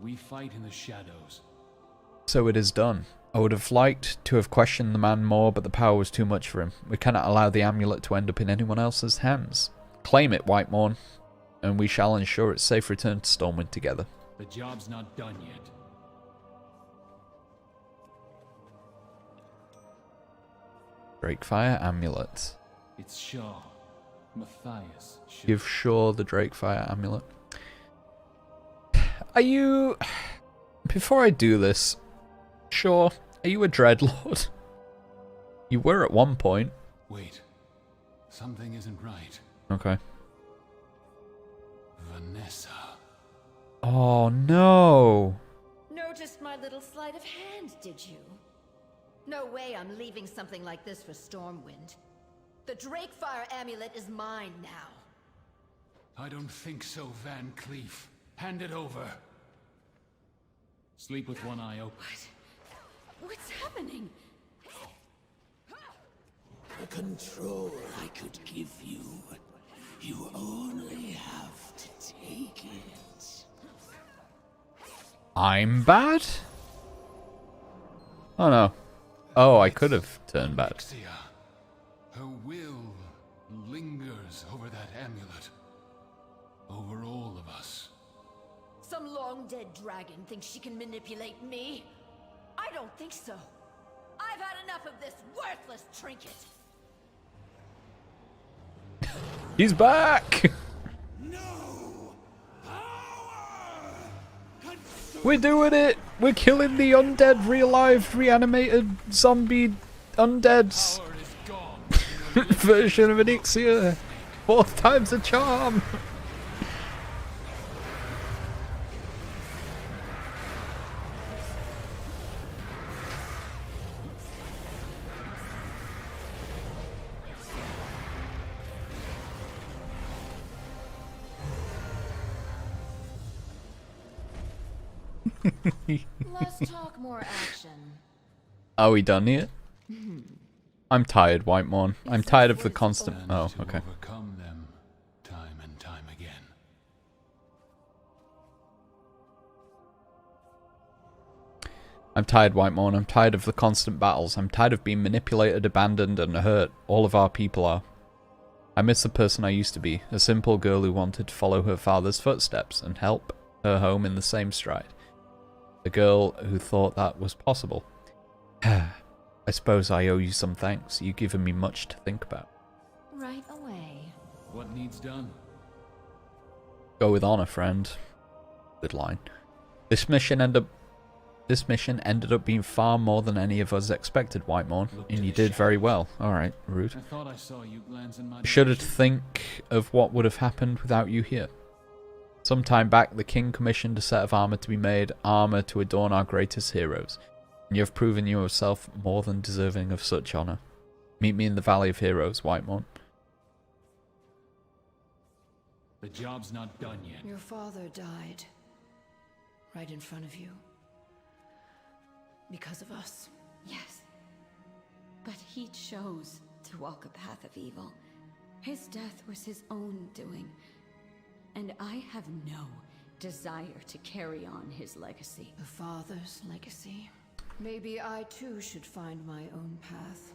We fight in the shadows. So it is done. I would have liked to have questioned the man more, but the power was too much for him. We cannot allow the amulet to end up in anyone else's hands. Claim it, Whitemorn, and we shall ensure its safe return to Stormwind together. The job's not done yet. Drakefire amulet. It's Shaw. Mathias. Give Shaw the Drakefire amulet. Are you... Before I do this, Shaw, are you a Dreadlord? You were at one point. Wait. Something isn't right. Okay. Vanessa. Oh no! Noticed my little sleight of hand, did you? No way I'm leaving something like this for Stormwind. The Drakefire amulet is mine now. I don't think so, VanCleef. Hand it over. Sleep with one eye open. What's happening? The control I could give you. You only have to take it. I'm bad? Oh no. Oh, I could have turned bad. Onyxia. Her will lingers over that amulet. Over all of us. Some long-dead dragon thinks she can manipulate me? I don't think so. I've had enough of this worthless trinket. He's back! No! Power! We're doing it! We're killing the undead, real-life, reanimated, zombie undeads. Power is gone. Version of Onyxia. 4th time's a charm. Less talk, more action. Are we done yet? I'm tired, Whitemorn. I'm tired of the constant... Oh, To okay. overcome them time and time again. I'm tired, Whitemorn. I'm tired of the constant battles. I'm tired of being manipulated, abandoned, and hurt. All of our people are. I miss the person I used to be, a simple girl who wanted to follow her father's footsteps and help her home in the same stride. A girl who thought that was possible. I suppose I owe you some thanks. You've given me much to think about. Right away. What needs done? Go with honor, friend. Good line. This mission ended up being far more than any of us expected, Whitemorn, and you did very well. Alright, rude. I thought I saw you glance in my I shudder to direction. think of what would have happened without you here. Some time back, the king commissioned a set of armor to be made, armor to adorn our greatest heroes, and you have proven yourself more than deserving of such honor. Meet me in the Valley of Heroes, Whitemorn. The job's not done yet. Your father died. Right in front of you. Because of us. Yes. But he chose to walk a path of evil. His death was his own doing. And I have no desire to carry on his legacy. The father's legacy. Maybe I too should find my own path.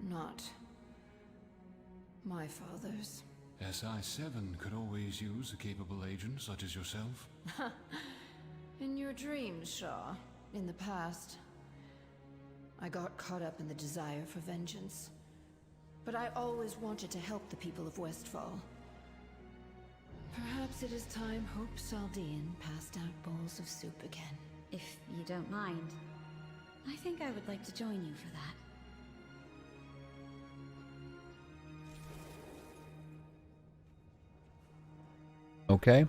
Not my father's. SI-7 could always use a capable agent such as yourself. In your dreams, Shaw. In the past, I got caught up in the desire for vengeance. But I always wanted to help the people of Westfall. Perhaps it is time Hope Saldean passed out bowls of soup again. If you don't mind, I think I would like to join you for that. Okay.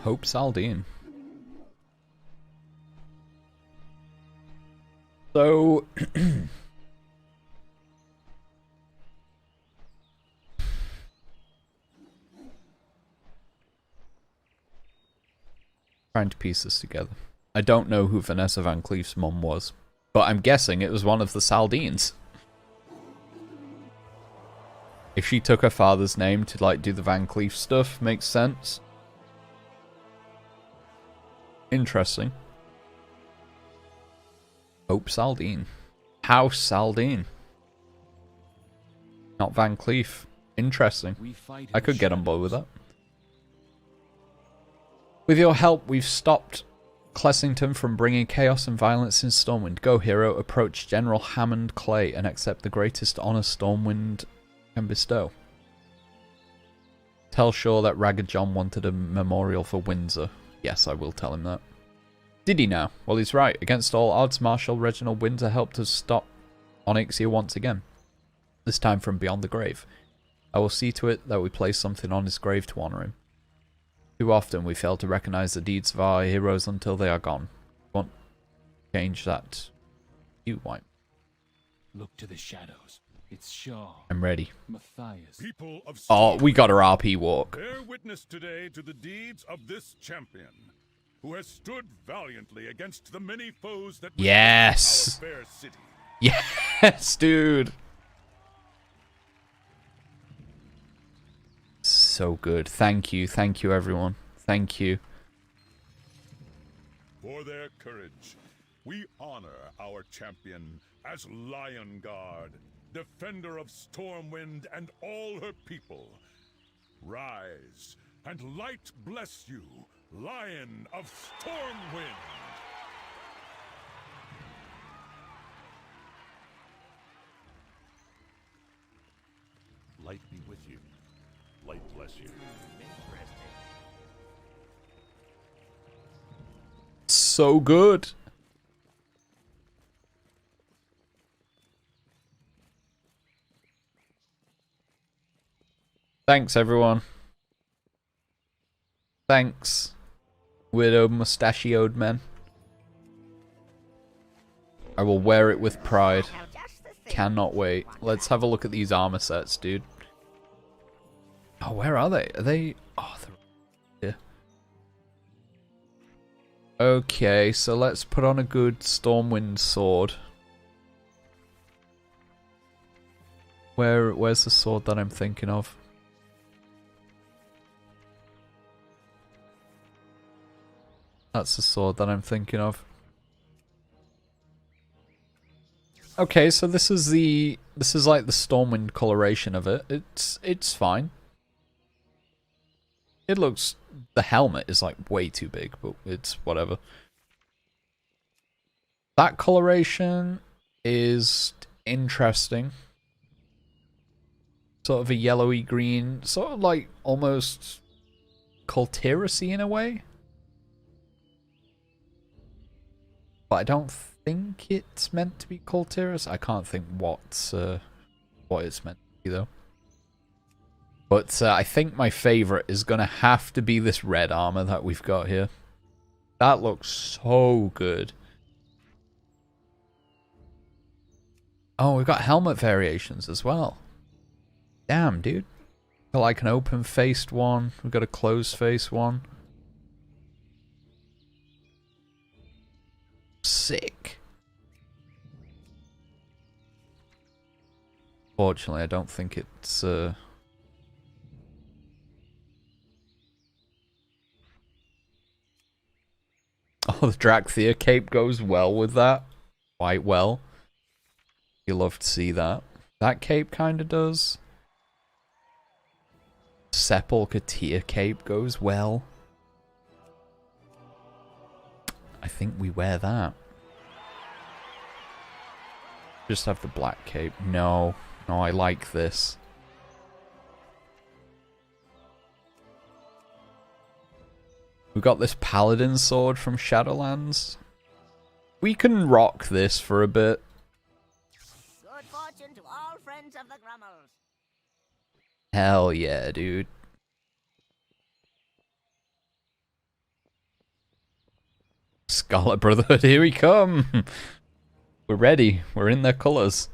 Hope Saldean. So... trying to piece this together. I don't know who Vanessa VanCleef's mum was, but I'm guessing it was one of the Saldeans. If she took her father's name to like do the VanCleef stuff, makes sense. Interesting. Hope Saldean. House Saldean. Not VanCleef. Interesting. We fight in I could the get on board with shadows. that. With your help, we've stopped Clessington from bringing chaos and violence in Stormwind. Go, hero. Approach General Hammond Clay and accept the greatest honor Stormwind can bestow. Tell Shaw that Ragged John wanted a memorial for Windsor. Yes, I will tell him that. Did he now? Well, he's right. Against all odds, Marshal Reginald Windsor helped us stop Onyxia once again. This time from beyond the grave. I will see to it that we place something on his grave to honor him. Too often we fail to recognize the deeds of our heroes until they are gone. Won't change that. You won't. Look to the shadows. It's Shaw. I'm ready. Mathias. People of Oh, Stormwind, we got our RP walk. bear witness today to the deeds of this champion, who has stood valiantly against the many foes that Yes. our fair city. Yes, dude. So good. Thank you. Thank you, everyone. Thank you. For their courage, we honor our champion as Lion Guard, defender of Stormwind and all her people. Rise, and light bless you, Lion of Stormwind! Light be with you. Light bless you. So good. Thanks, everyone. Thanks, weirdo mustachioed men. I will wear it with pride. Cannot wait. Let's have a look at these armor sets, dude. Oh, where are they? Are they... Oh, they're here. Okay, so let's put on a good Stormwind sword. Where's the sword that I'm thinking of? That's the sword that I'm thinking of. Okay, so this is like the Stormwind coloration of it. It's fine. It looks, the helmet is like way too big, but it's whatever. That coloration is interesting. Sort of a yellowy green, sort of like almost Kultiris-y in a way. But I don't think it's meant to be Kultiris. I can't think what it's meant to be though. But I think my favorite is going to have to be this red armor that we've got here. That looks so good. Oh, we've got helmet variations as well. Damn, dude. Got like an open-faced one. We've got a closed-faced one. Sick. Fortunately, I don't think it's... Oh, the Drakthea cape goes well with that. Quite well. You love to see that. That cape kind of does. Sepulchre tier cape goes well. I think we wear that. Just have the black cape. No. No, I like this. We've got this paladin sword from Shadowlands. We can rock this for a bit. Good fortune to all friends of the Grummels. Hell yeah, dude. Scarlet Brotherhood, here we come. We're ready. We're in their colours.